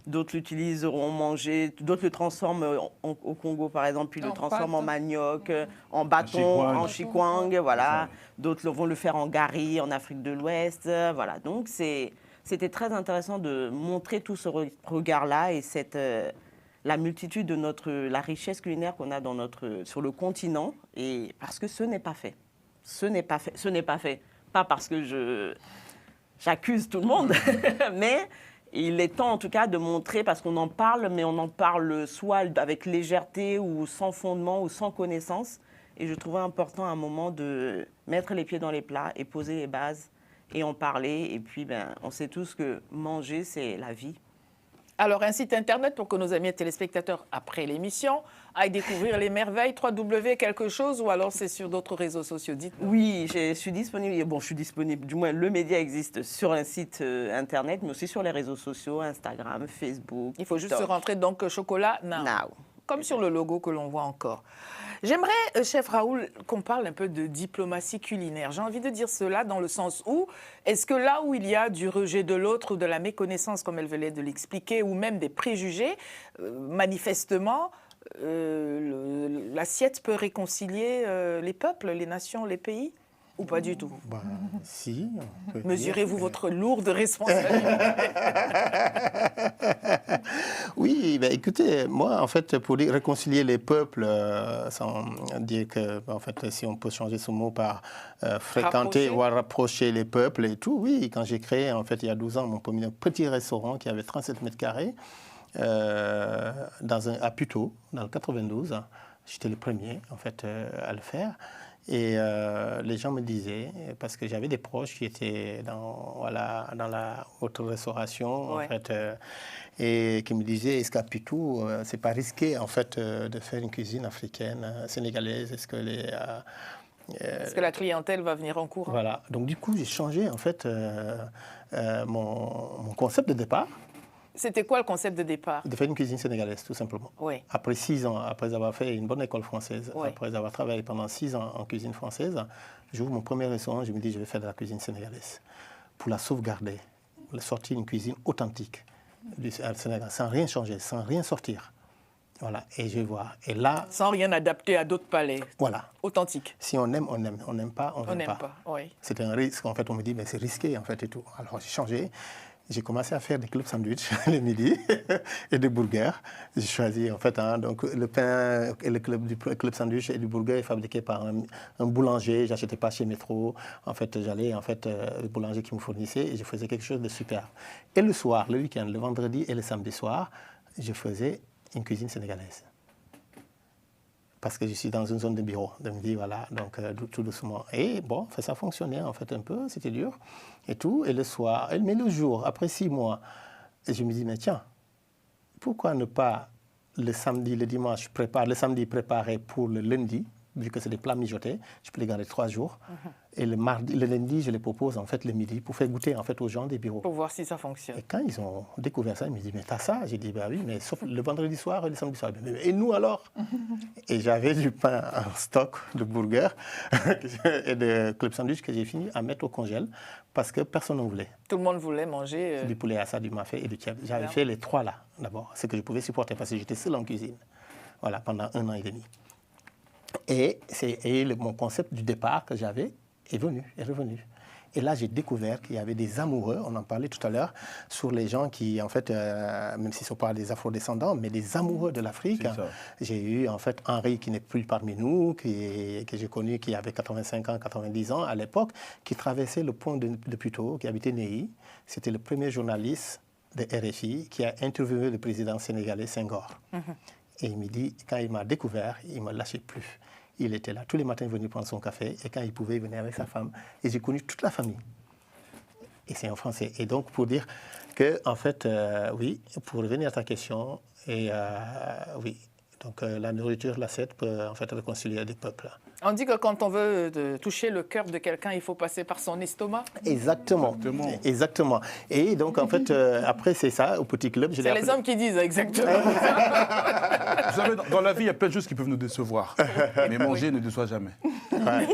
D'autres l'utiliseront mangé, d'autres le transforment au Congo, par exemple, puis le transforment en manioc, en bâton, en chikwang, voilà. D'autres vont le faire en gari, en Afrique de l'Ouest, voilà. Donc, c'était très intéressant de montrer tout ce regard-là et la multitude de la richesse culinaire qu'on a sur le continent, et parce que ce n'est pas fait. Ce n'est pas fait. Pas parce que j'accuse tout le monde, mais il est temps en tout cas de montrer, parce qu'on en parle, mais on en parle soit avec légèreté ou sans fondement ou sans connaissance. Et je trouvais important à un moment de mettre les pieds dans les plats et poser les bases et en parler. Et puis, on sait tous que manger, c'est la vie. Alors, un site internet pour que nos amis téléspectateurs, après l'émission, aillent découvrir les merveilles, www quelque chose, ou alors c'est sur d'autres réseaux sociaux, dites-nous. Oui, je suis disponible. Bon, je suis disponible, du moins le média existe sur un site internet, mais aussi sur les réseaux sociaux, Instagram, Facebook. Il faut juste TikTok. rentrer donc Chocolat Now. Comme sur le logo que l'on voit encore. J'aimerais, chef Raoul, qu'on parle un peu de diplomatie culinaire. J'ai envie de dire cela dans le sens où, est-ce que là où il y a du rejet de l'autre ou de la méconnaissance, comme elle venait de l'expliquer, ou même des préjugés, manifestement, l'assiette peut réconcilier les peuples, les nations, les pays? Ou pas du tout? Si. on peut Mesurez-vous dire. votre lourde responsabilité? Oui, écoutez, moi, en fait, pour réconcilier les peuples, sans dire que, en fait, si on peut changer ce mot par fréquenter ou rapprocher les peuples et tout, oui, quand j'ai créé, en fait, il y a 12 ans, mon premier petit restaurant qui avait 37 mètres carrés, à Puteaux, dans le 92, j'étais le premier, en fait, à le faire. Et les gens me disaient, parce que j'avais des proches qui étaient dans la haute restauration, en fait, et qui me disaient, est-ce qu'à Puteaux, c'est pas risqué, en fait, de faire une cuisine africaine, sénégalaise? Est-ce que Est-ce que la clientèle va venir en courant? Voilà. Donc, du coup, j'ai changé, en fait, mon concept de départ. C'était quoi le concept de départ? De faire une cuisine sénégalaise, tout simplement. Oui. Après 6 ans, après avoir fait une bonne école française, Oui. après avoir travaillé pendant 6 ans en cuisine française, j'ouvre mon premier restaurant, je me dis je vais faire de la cuisine sénégalaise. Pour la sauvegarder, sortir une cuisine authentique du Sénégal, sans rien changer, sans rien sortir. Voilà, et je vois. Et là, Sans rien adapter à d'autres palais. voilà. Authentique. Si on aime, on aime. On n'aime pas, on On n'aime n'aime pas. pas. Oui. C'était un risque. En fait, on me dit, mais c'est risqué, en fait, et tout. Alors, j'ai changé. J'ai commencé à faire des clubs sandwich le midi et des burgers. J'ai choisi, en fait, donc le pain et le club sandwich et du burger est fabriqué par un boulanger. Je n'achetais pas chez Métro. En fait, j'allais, le boulanger qui me fournissait et je faisais quelque chose de super. Et le soir, le week-end, le vendredi et le samedi soir, je faisais une cuisine sénégalaise. Parce que je suis dans une zone de bureau. Je me dis, voilà, donc tout doucement. Et bon, ça fonctionnait en fait un peu, c'était dur et tout. Et le soir, mais le jour, après 6 mois, je me dis, mais tiens, pourquoi ne pas le samedi, le dimanche, le samedi préparer pour le lundi, vu que c'est des plats mijotés, je peux les garder 3 jours. Et le lundi, je les propose en fait le midi pour faire goûter en fait aux gens des bureaux. Pour voir si ça fonctionne. Et quand ils ont découvert ça, ils me disent, mais t'as ça? J'ai dit, bah oui, mais sauf le vendredi soir et le samedi soir. Et nous alors? Et j'avais du pain en stock de burgers et de club sandwich que j'ai fini à mettre au congèle parce que personne n'en voulait. Tout le monde voulait manger. Du poulet assad, du mafé et du tiab. J'avais fait les 3 là, d'abord, ce que je pouvais supporter parce que j'étais seul en cuisine. Voilà, pendant 1 an et demi. Et mon concept du départ que j'avais est revenu. Et là, j'ai découvert qu'il y avait des amoureux, on en parlait tout à l'heure, sur les gens qui, en fait, même s'ils ne sont pas des afro-descendants, mais des amoureux de l'Afrique. J'ai eu, en fait, Henri, qui n'est plus parmi nous, que j'ai connu, qui avait 85 ans, 90 ans à l'époque, qui traversait le pont de Puteaux, qui habitait Neuilly. C'était le premier journaliste de RFI qui a interviewé le président sénégalais Senghor. Et il me dit, quand il m'a découvert, il ne me lâchait plus. Il était là tous les matins, venu prendre son café. Et quand il pouvait, il venait avec sa femme. Et j'ai connu toute la famille. Et c'est en français. Et donc, pour dire que, en fait, oui, pour revenir à ta question, oui, donc la nourriture, l'assiette peut en fait réconcilier des peuples. On dit que quand on veut toucher le cœur de quelqu'un, il faut passer par son estomac. Exactement. Et donc, en fait, après, c'est ça, au petit club. C'est les hommes qui disent, exactement. Vous savez, dans la vie, il y a plein de choses qui peuvent nous décevoir. Mais manger ne déçoit jamais. Ouais.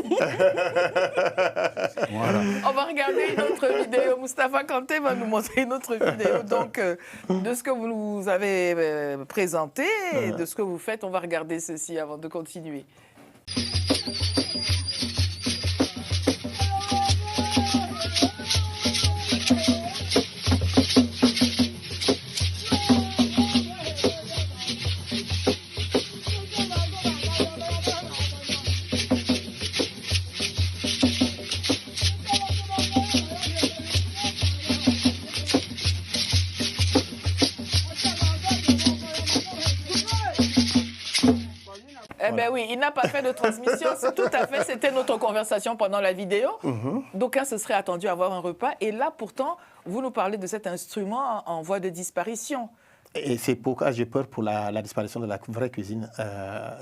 Voilà. On va regarder une autre vidéo. Moustapha Kanté va nous montrer une autre vidéo. Donc, de ce que vous nous avez présenté et de ce que vous faites, on va regarder ceci avant de continuer. Eh bien oui, il n'a pas fait de transmission, tout à fait, c'était notre conversation pendant la vidéo. D'aucuns se seraient attendus à avoir un repas. Et là, pourtant, vous nous parlez de cet instrument en voie de disparition. Et c'est pourquoi j'ai peur pour la disparition de la vraie cuisine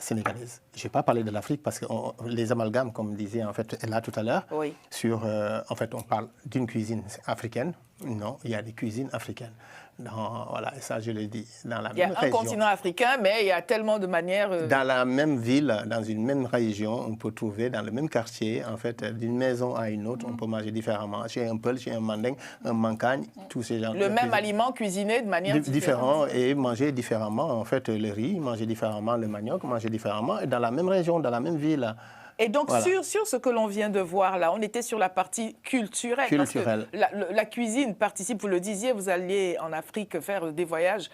sénégalaise. Je ne vais pas parler de l'Afrique parce que les amalgames, comme disait en fait là tout à l'heure, Oui. sur, en fait, on parle d'une cuisine africaine. Non, il y a des cuisines africaines. Voilà, et ça je le dis. Dans la Il y a même un région, continent africain, mais il y a tellement de manières... Dans la même ville, dans une même région, on peut trouver dans le même quartier, en fait, d'une maison à une autre, on peut manger différemment. Chez un Peul, chez un Manding, un Mancagne, tous ces gens. Le même aliment cuisiné de manière différente. Et manger différemment, en fait, le riz, manger différemment le manioc, manger différemment, et dans la même région, dans la même ville. Et donc, Voilà. sur ce que l'on vient de voir là, on était sur la partie culturelle. Culturelle. Parce que la cuisine participe, vous le disiez, vous alliez en Afrique faire des voyages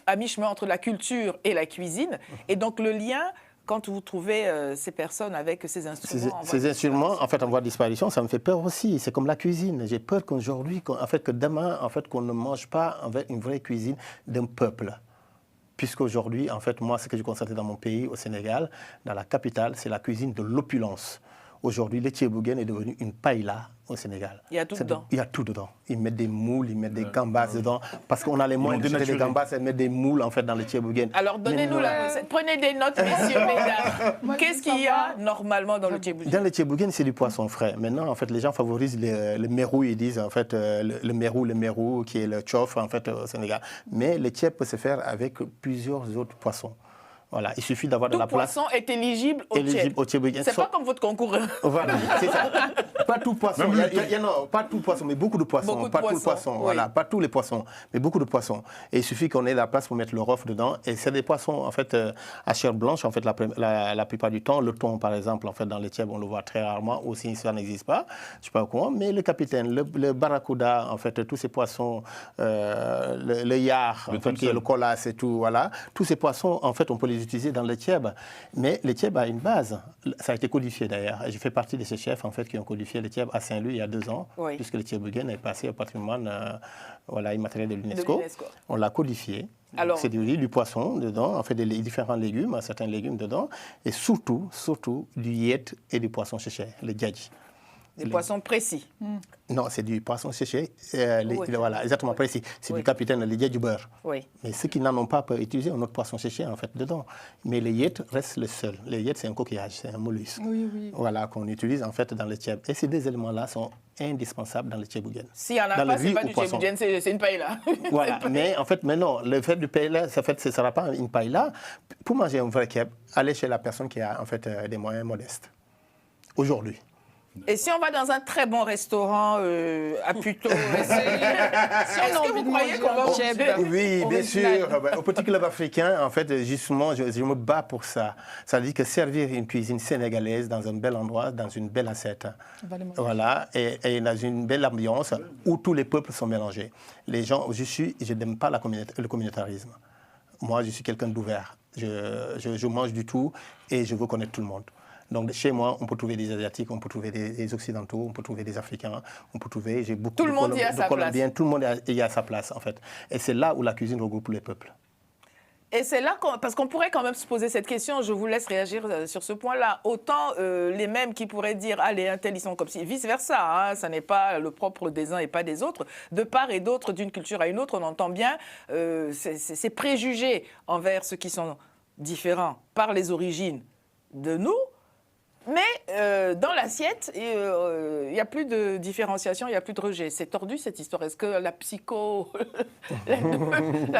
à mi-chemin entre la culture et la cuisine. Et donc, le lien, quand vous trouvez ces personnes avec ces instruments... Ces instruments, en fait, en voie de disparition, ça me fait peur aussi. C'est comme la cuisine. J'ai peur qu'aujourd'hui, en fait, que demain, en fait, qu'on ne mange pas en fait, une vraie cuisine d'un peuple. Puisqu'aujourd'hui, en fait, moi, ce que j'ai constaté dans mon pays, au Sénégal, dans la capitale, c'est la cuisine de l'opulence. Aujourd'hui, le tchébougen est devenu une paella au Sénégal. Il y a tout dedans. Il y a tout dedans. Ils mettent des moules, ils mettent des gambas dedans. Parce qu'on a les moyens de dénaturé. des gambas et mettre des moules en fait dans le tchébougen. Alors, donnez-nous la recette. Prenez des notes, messieurs, mesdames. Qu'est-ce qu'il y a normalement dans le tchébougen? Dans le tchébougen, c'est du poisson frais. Maintenant, en fait, les gens favorisent le mérou, ils disent en fait le mérou, qui est le tchof en fait au Sénégal. Mais le tchèb peut se faire avec plusieurs autres poissons. Voilà, il suffit d'avoir de Tout la place. poisson est éligible au tchébougen. C'est pas comme votre concours. Voilà, c'est ça. Pas tout poisson. Non, pas tout poisson, mais beaucoup de poissons. Beaucoup de pas poissons, tout poisson. oui. Voilà, pas tous les poissons, mais beaucoup de poissons. Et il suffit qu'on ait la place pour mettre le rof dedans. Et c'est des poissons en fait à chair blanche en fait la plupart du temps. Le thon par exemple en fait dans les tchèbes on le voit très rarement. Aussi ça n'existe pas. Je sais pas comment. Mais le capitaine, le barracuda en fait tous ces poissons, le yard, en fait, qui est le colas et tout. Voilà, tous ces poissons en fait on peut les utiliser dans le tchèbe. Mais le tchèbe a une base. Ça a été codifié d'ailleurs. Et je fais partie de ces chefs en fait qui ont codifié le tchèbe à Saint-Louis il y a 2 ans, oui. puisque le tchébougen est passé au patrimoine immatériel de l'UNESCO. On l'a codifié. C'est du riz, du poisson dedans, en fait des différents légumes, certains légumes dedans, et surtout du yet et du poisson séché, le djadji. Des poissons précis. Non, c'est du poisson séché, Oui. voilà, exactement précis. C'est Oui. du capitaine, le yet du beurre. Oui. Mais ceux qui n'en ont pas peuvent utiliser un autre poisson séché en fait dedans. Mais le yet reste le seul. Le yet c'est un coquillage, c'est un mollusque. Oui. Voilà, qu'on utilise en fait dans le tchèb. Et ces 2 éléments-là sont indispensables dans le tchébougen. S'il n'y en a Dans pas, le c'est riz pas ou du poisson. tchébougen, c'est une paella. Voilà, mais en fait, non, le fait du paella, ce ne sera pas une paella. Pour manger un vrai keb, allez chez la personne qui a en fait des moyens modestes. Aujourd'hui. Et si on va dans un très bon restaurant à Puteaux, est-ce que vous croyez qu'on va manger? Oui, bien sûr. Au Petit Club africain, en fait, justement, je me bats pour ça. Ça veut dire que servir une cuisine sénégalaise dans un bel endroit, dans une belle assiette, voilà, et dans une belle ambiance où tous les peuples sont mélangés. Les gens, je n'aime pas le communautarisme. Moi, je suis quelqu'un d'ouvert. Je mange du tout et je veux connaître tout le monde. Donc chez moi, on peut trouver des Asiatiques, on peut trouver des Occidentaux, on peut trouver des Africains, on peut trouver, j'ai beaucoup tout le monde y a sa Colombiens, tout le monde y a sa place en fait. Et c'est là où la cuisine regroupe les peuples. Et c'est là, parce qu'on pourrait quand même se poser cette question, je vous laisse réagir sur ce point-là. Autant les mêmes qui pourraient dire, ah, les intel, ils sont comme ci, vice-versa, hein, ça n'est pas le propre des uns et pas des autres. De part et d'autre, d'une culture à une autre, on entend bien ces préjugés envers ceux qui sont différents par les origines de nous. Mais dans l'assiette, il n'y a plus de différenciation, il n'y a plus de rejet. C'est tordu cette histoire. Est-ce que la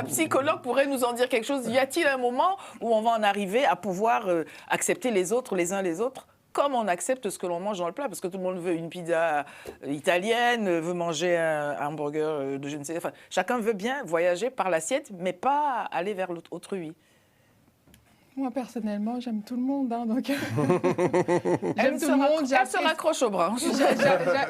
psychologue pourrait nous en dire quelque chose? Y a-t-il un moment où on va en arriver à pouvoir accepter les autres, les uns les autres, comme on accepte ce que l'on mange dans le plat? Parce que tout le monde veut une pizza italienne, veut manger un hamburger de je ne sais... Enfin, chacun veut bien voyager par l'assiette, mais pas aller vers l'autrui. Moi, personnellement, j'aime tout le monde. Hein, donc... Elle se raccroche aux branches.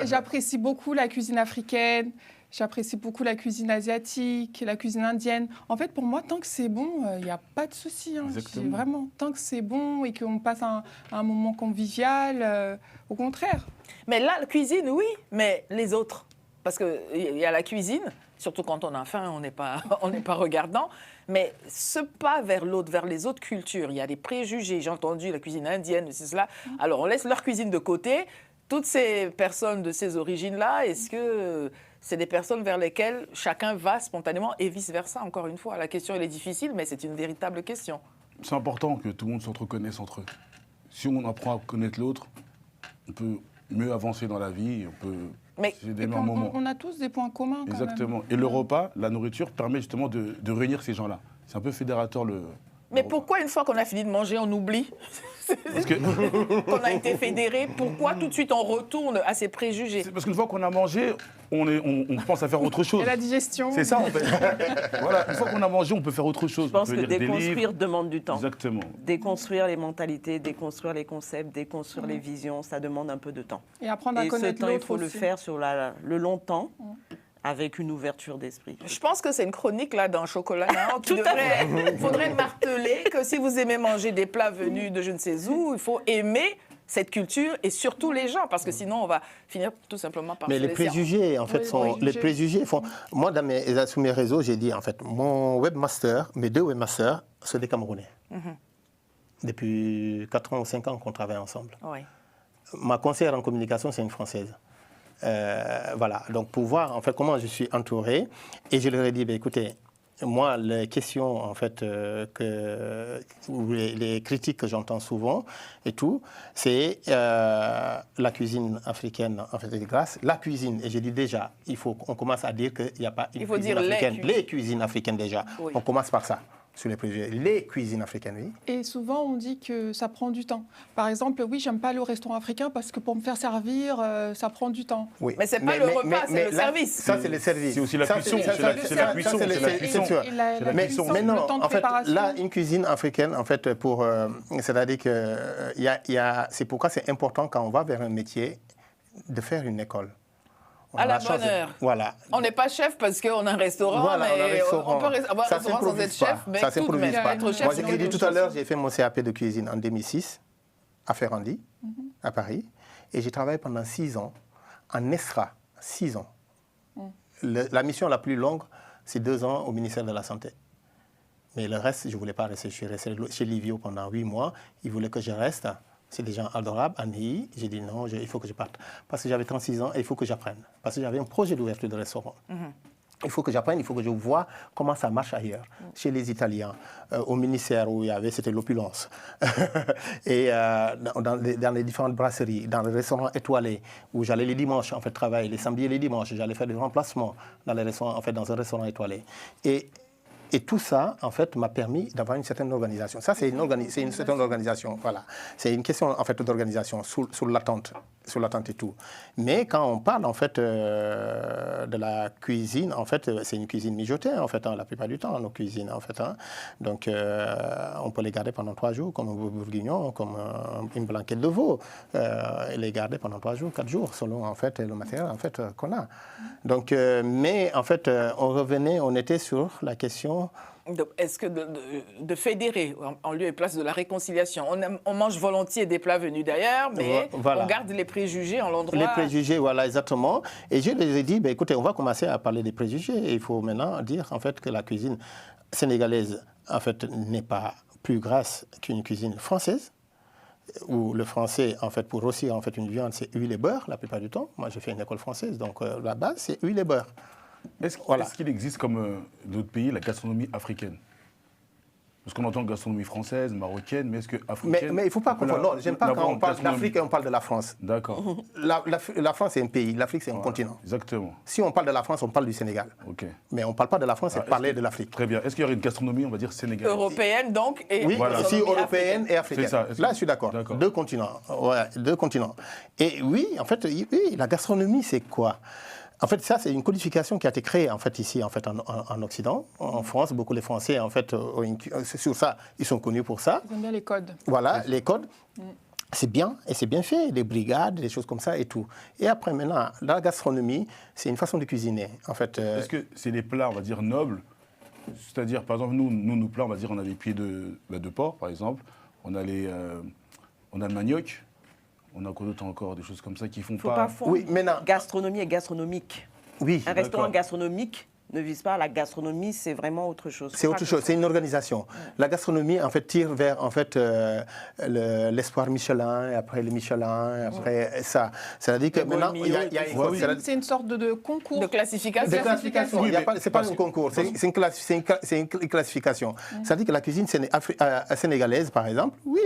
J'apprécie beaucoup la cuisine africaine, j'apprécie beaucoup la cuisine asiatique, la cuisine indienne. En fait, pour moi, tant que c'est bon, il n'y a pas de souci. Hein. Vraiment, tant que c'est bon et qu'on passe un moment convivial, au contraire. Mais là, la cuisine, oui, mais les autres. Parce qu'il y a la cuisine, surtout quand on a faim, on n'est pas regardant. Mais ce pas vers l'autre, vers les autres cultures, il y a des préjugés. J'ai entendu la cuisine indienne, c'est cela. Alors, on laisse leur cuisine de côté. Toutes ces personnes de ces origines-là, est-ce que c'est des personnes vers lesquelles chacun va spontanément et vice-versa? Encore une fois, la question, elle est difficile, mais c'est une véritable question. C'est important que tout le monde s'entreconnaisse entre eux. Si on apprend à connaître l'autre, on peut mieux avancer dans la vie, on peut... On a tous des points communs. Exactement. Et le repas, la nourriture, permet justement de réunir ces gens-là. C'est un peu fédérateur Mais pourquoi, une fois qu'on a fini de manger, on oublie qu'on a été fédéré? Pourquoi tout de suite on retourne à ces préjugés? C'est parce qu'une fois qu'on a mangé, on pense à faire autre chose. Et la digestion. C'est ça en fait. Voilà, une fois qu'on a mangé, on peut faire autre chose. Je pense que déconstruire demande du temps. Exactement. Déconstruire les mentalités, déconstruire les concepts, déconstruire les visions, ça demande un peu de temps. Et apprendre à connaître l'autre. Et ce temps, il faut le faire sur le long temps. Avec une ouverture d'esprit. Je pense que c'est une chronique là dans Chocolat. Il faudrait marteler que si vous aimez manger des plats venus de je ne sais où, il faut aimer cette culture et surtout les gens, parce que sinon on va finir tout simplement par... Mais les préjugés, en fait, les préjugés font... Moi, sur mes réseaux, j'ai dit, en fait, mes 2 webmasters, sont des Camerounais. Depuis 4 ans ou 5 ans qu'on travaille ensemble. Oui. ma conseillère en communication, c'est une Française. Voilà, donc pour voir en fait comment je suis entouré, et je leur ai dit, écoutez, moi, les questions, en fait, ou les critiques que j'entends souvent et tout, c'est la cuisine africaine, en fait, grâce. La cuisine, et j'ai dit déjà, on commence à dire qu'il n'y a pas une cuisine africaine. Les cuisines africaines déjà. Oui. On commence par ça. Sur les préjugés. Les cuisines africaines, oui. Et souvent, on dit que ça prend du temps. Par exemple, oui, j'aime pas aller au restaurant africain parce que pour me faire servir, ça prend du temps. Oui. Mais c'est pas le repas, c'est le service. Ça, c'est le service. C'est aussi la cuisson. C'est la cuisson. Mais non, en fait, là, une cuisine africaine, en fait, c'est-à-dire que c'est pourquoi c'est important quand on va vers un métier de faire une école. À la bonne heure. Voilà. On n'est pas chef parce qu'on a un restaurant, voilà, mais on peut avoir un restaurant sans être chef, mais ça tout de même être chef. Moi, je l'ai dit tout à l'heure, j'ai fait mon CAP de cuisine en 2006 à Ferrandi, à Paris, et j'ai travaillé pendant 6 ans en extra, 6 ans. La mission la plus longue, c'est 2 ans au ministère de la Santé. Mais le reste, je ne voulais pas rester. Je suis resté chez Livio pendant 8 mois. Ils voulaient que je reste. C'est des gens adorables, en EI. J'ai dit non, il faut que je parte. Parce que j'avais 36 ans et il faut que j'apprenne. Parce que j'avais un projet d'ouverture de restaurant. Il faut que j'apprenne, il faut que je vois comment ça marche ailleurs. Chez les Italiens, au ministère où il y avait, c'était l'opulence. Et dans les différentes brasseries, dans les restaurants étoilés, où j'allais les dimanches, en fait, travailler, les samedis et les dimanches, j'allais faire des remplacements dans les restaurants, en fait, dans un restaurant étoilé. Et tout ça, en fait, m'a permis d'avoir une certaine organisation. Ça, c'est une certaine organisation, voilà. C'est une question, en fait, d'organisation, sous l'attente et tout. Mais quand on parle, en fait, de la cuisine, en fait, c'est une cuisine mijotée, en fait, la plupart du temps, nos cuisines, en fait. Donc, on peut les garder pendant 3 jours, comme un bourguignon, comme une blanquette de veau. Et les garder pendant 3 jours, 4 jours, selon, en fait, le matériel, en fait, qu'on a. Donc, mais, en fait, on était sur la question. Est-ce que de fédérer en lieu et place de la réconciliation, on mange volontiers des plats venus d'ailleurs, mais voilà. On garde les préjugés en l'endroit. Les préjugés, voilà, exactement. Et je les ai dit, écoutez, on va commencer à parler des préjugés. Et il faut maintenant dire, en fait, que la cuisine sénégalaise, en fait, n'est pas plus grasse qu'une cuisine française, où le français, en fait, pour rôtir, en fait, une viande, c'est huile et beurre, la plupart du temps. Moi, j'ai fait une école française, donc la base, c'est huile et beurre. Est-ce qu'il existe, comme d'autres pays, la gastronomie africaine? Parce qu'on entend gastronomie française, marocaine, mais est-ce que africaine... Mais il ne faut pas confondre. Non, j'aime pas quand on parle d'Afrique et on parle de la France. D'accord. La France, c'est un pays. L'Afrique, c'est un continent. Exactement. Si on parle de la France, on parle du Sénégal. OK. Mais on ne parle pas de la France, c'est parler de l'Afrique. Très bien. Est-ce qu'il y aurait une gastronomie, on va dire, sénégalaise? Européenne, donc, et oui, voilà. Aussi européenne et africaine. Ça. Là, je suis d'accord. 2 continents. Ouais, 2 continents. Et oui, en fait, oui, la gastronomie, c'est quoi? En fait, ça, c'est une codification qui a été créée, en fait, ici, en fait, en Occident. En France, beaucoup les Français, en fait, sur ça, ils sont connus pour ça. Ils aiment bien les codes. Voilà, les codes. C'est bien, et c'est bien fait, les brigades, des choses comme ça et tout. Et après, maintenant, la gastronomie, c'est une façon de cuisiner, en fait. Est-ce que c'est des plats, on va dire, nobles? C'est-à-dire, par exemple, nous, nos plats, on va dire, on a les pieds de porc, par exemple. On a le manioc. On a encore des choses comme ça qui font pas... Faut pas fondre. Oui, mais non. Gastronomie et gastronomique. Oui. Un restaurant gastronomique ne vise pas la gastronomie, c'est vraiment autre chose. C'est autre chose, c'est une organisation. La gastronomie, en fait, tire vers, en fait, l'espoir Michelin, et après le Michelin, et après ça. C'est-à-dire que maintenant, c'est une sorte de concours. De classification. De classification. Oui, c'est pas un concours, c'est une classification. C'est-à-dire que la cuisine sénégalaise, par exemple, oui.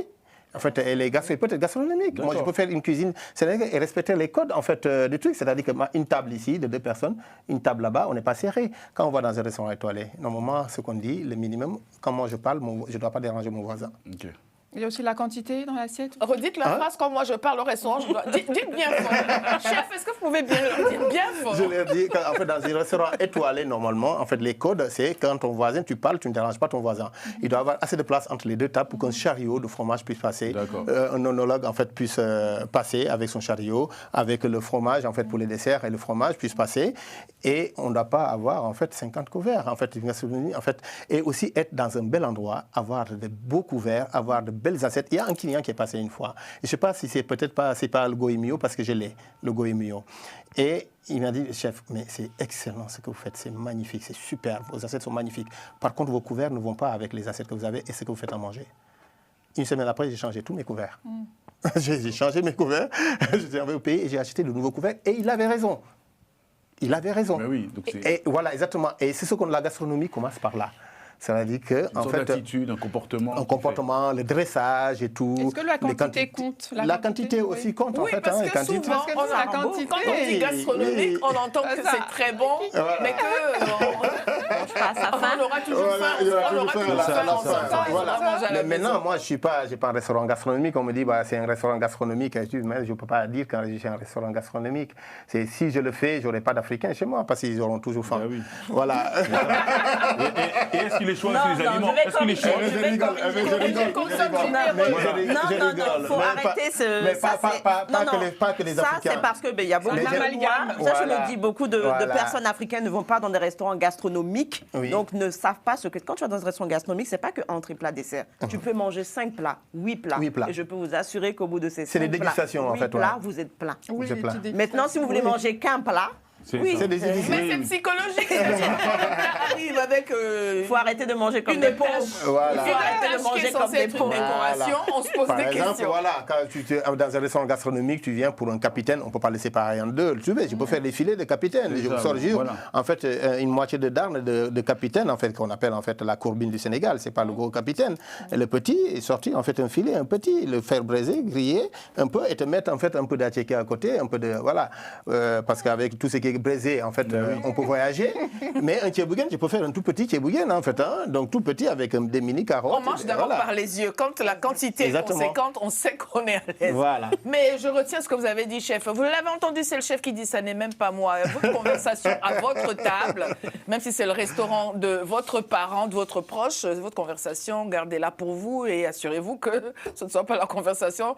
En fait, elle peut être gastronomique. Moi, je peux faire une cuisine sénégalaise et respecter les codes, en fait, des trucs. C'est-à-dire qu'une table ici, de 2 personnes, une table là-bas, on n'est pas serré. Quand on va dans un restaurant étoilé, normalement, ce qu'on dit, le minimum, quand moi je parle, je ne dois pas déranger mon voisin. OK. Il y a aussi la quantité dans l'assiette. Redites la phrase quand moi je parle au restaurant. Dites bien fort. Chef, est-ce que vous pouvez bien le dire bien fort? Je leur dis qu'en fait, dans un restaurant étoilé, normalement, en fait, les codes, c'est quand ton voisin, tu parles, tu ne déranges pas ton voisin. Il doit y avoir assez de place entre les 2 tables pour qu'un chariot de fromage puisse passer. Un onologue, en fait, puisse passer avec son chariot, avec le fromage, en fait, pour les desserts, et le fromage puisse passer. Et on ne doit pas avoir, en fait, 50 couverts, en fait, une gastronomie, en fait. Et aussi être dans un bel endroit, avoir de beaux couverts, avoir de belles assiettes. Il y a un client qui est passé une fois. Je ne sais pas si c'est peut-être pas le goemio, parce que je l'ai, le goemio. Et il m'a dit, chef, mais c'est excellent ce que vous faites, c'est magnifique, c'est super, vos assiettes sont magnifiques. Par contre, vos couverts ne vont pas avec les assiettes que vous avez et ce que vous faites à manger. Une semaine après, j'ai changé tous mes couverts. J'ai changé mes couverts, j'étais arrivé au pays et j'ai acheté de nouveaux couverts. Et il avait raison. Il avait raison. Ben oui, donc et voilà, exactement. Et c'est ce qu'on la gastronomie commence par là. C'est-à-dire que, en fait, l'attitude, un comportement, le dressage et tout. Est-ce que la quantité compte? La quantité aussi compte, en oui, fait. parce que souvent, quand on dit gastronomique, on entend que c'est très bon, mais que on aura toujours faim. Mais maintenant, moi, je n'ai pas un restaurant gastronomique. On me dit, c'est un restaurant gastronomique. Mais je ne peux pas dire quand je suis un restaurant gastronomique. Si je le fais, je n'aurai pas d'Africains chez moi, parce qu'ils auront toujours faim. Oui. Voilà. Et est-ce qu'il est choix les aliments? Est-ce qu'il est choix? Non, faut arrêter ce... Mais pas que les Africains. Ça, c'est parce qu'il y a beaucoup de... Ça, je me dis, beaucoup de personnes africaines ne vont pas dans des restaurants gastronomiques, donc ne savent pas ce que... Quand tu vas dans un restaurant gastronomique, c'est pas que entrée, plat, dessert. Tu peux manger 5 plats, 8 plats. Et je peux vous assurer qu'au bout de ces 5 plats, c'est des dégustations, en fait. Plats, vous êtes plein. Maintenant, si vous voulez manger qu'un plat, c'est des mais c'est psychologique. Arrive avec. Il faut arrêter de manger comme des pauvres. Voilà. Il faut arrêter de manger comme des pauvres. Décoration, on se pose des questions. Par exemple, voilà, quand tu es dans un restaurant gastronomique, tu viens pour un capitaine, on ne peut pas le séparer en deux. Tu sais, je peux faire des filets de capitaine. Je vous sors en fait une moitié de darne de capitaine, en fait, qu'on appelle en fait la courbine du Sénégal. C'est pas le gros capitaine. Et le petit est sorti en fait un filet, un petit, le faire braiser, griller un peu et te mettre en fait un peu d'attiqué à côté, un peu de voilà, parce qu'avec tout ce qui est braisé, en fait, on peut voyager. Mais un tchébougen, tu peux faire un tout petit tchébougen, en fait, donc tout petit avec des mini carottes. On mange d'abord par les yeux. Quand la quantité est conséquente, on sait qu'on est à l'aise. Voilà. Mais je retiens ce que vous avez dit, chef. Vous l'avez entendu, c'est le chef qui dit, ça n'est même pas moi. Votre conversation à votre table, même si c'est le restaurant de votre parent, de votre proche, votre conversation, gardez-la pour vous et assurez-vous que ce ne soit pas la conversation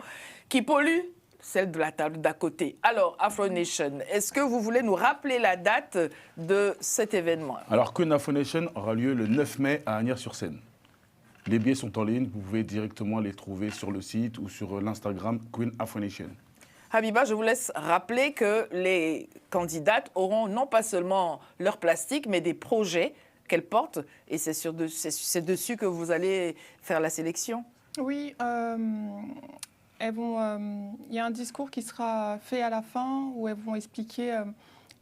qui pollue celle de la table d'à côté. Alors, Afro Nation, est-ce que vous voulez nous rappeler la date de cet événement? Alors, Queen Afro Nation aura lieu le 9 mai à Agnières-sur-Seine. Les billets sont en ligne, vous pouvez directement les trouver sur le site ou sur l'Instagram Queen Afro Nation. Habiba, je vous laisse rappeler que les candidates auront non pas seulement leur plastique, mais des projets qu'elles portent. Et c'est dessus que vous allez faire la sélection? Oui, il y a un discours qui sera fait à la fin où elles vont expliquer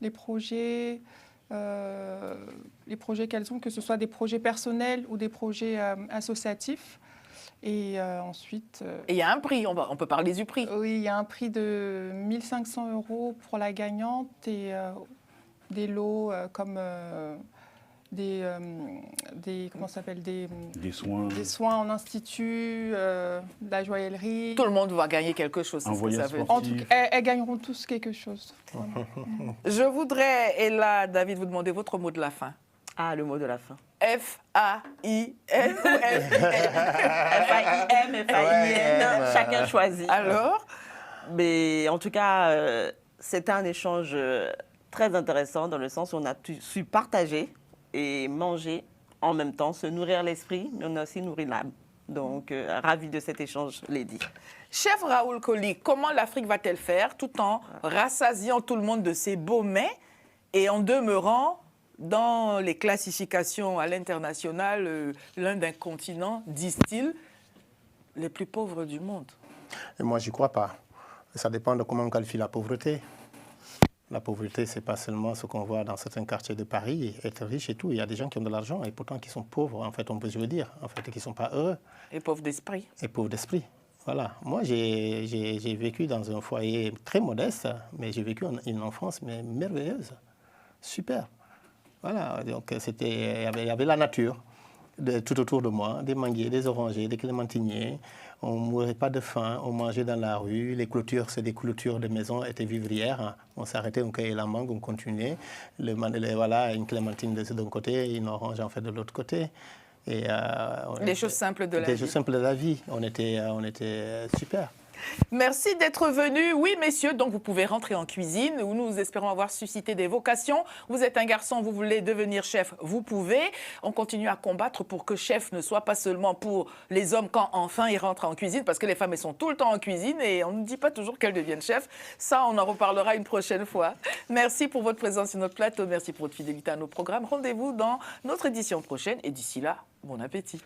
les projets qu'elles ont, que ce soit des projets personnels ou des projets associatifs. Et ensuite... Et il y a un prix, on peut parler du prix. Oui, il y a un prix de 1 500 € pour la gagnante et des lots comme... comment ça s'appelle, des soins en institut, de la joaillerie. Tout le monde va gagner quelque chose. Un voyage sportif. En tout cas, elles gagneront tous quelque chose. Je voudrais, et là, David, vous demander votre mot de la fin. Ah, le mot de la fin. F-A-I-N ou F-A-I-M, F-A-I-N, chacun choisit. Alors? Mais en tout cas, c'était un échange très intéressant dans le sens où on a su partager et manger en même temps, se nourrir l'esprit, mais on a aussi nourri l'âme. Donc, ravi de cet échange, Lady. Chef Raoul Colli, comment l'Afrique va-t-elle faire tout en rassasiant tout le monde de ses beaux mets et en demeurant dans les classifications à l'international l'un des continents, disent-ils, les plus pauvres du monde? Et moi, je n'y crois pas. Ça dépend de comment on qualifie la pauvreté. La pauvreté, ce n'est pas seulement ce qu'on voit dans certains quartiers de Paris, être riche et tout. Il y a des gens qui ont de l'argent et pourtant qui sont pauvres, en fait, je veux dire, en fait, qui ne sont pas heureux. Et pauvres d'esprit. Et pauvres d'esprit, voilà. Moi, j'ai vécu dans un foyer très modeste, mais j'ai vécu une enfance merveilleuse, super. Voilà, donc il y avait la nature tout autour de moi, des manguiers, des orangers, des clémentiniers. On ne mourait pas de faim, on mangeait dans la rue. Les clôtures, c'est des clôtures de maisons, étaient vivrières. On s'arrêtait, on cueillait la mangue, on continuait. Voilà, une clémentine d'un côté, une orange en fait de l'autre côté. Et, les choses simples de la vie. Les choses simples de la vie. On était super. Merci d'être venus. Oui, messieurs, donc vous pouvez rentrer en cuisine où nous espérons avoir suscité des vocations. Vous êtes un garçon, vous voulez devenir chef, vous pouvez. On continue à combattre pour que chef ne soit pas seulement pour les hommes quand enfin ils rentrent en cuisine, parce que les femmes, elles sont tout le temps en cuisine et on ne dit pas toujours qu'elles deviennent chef. Ça, on en reparlera une prochaine fois. Merci pour votre présence sur notre plateau. Merci pour votre fidélité à nos programmes. Rendez-vous dans notre édition prochaine et d'ici là, bon appétit.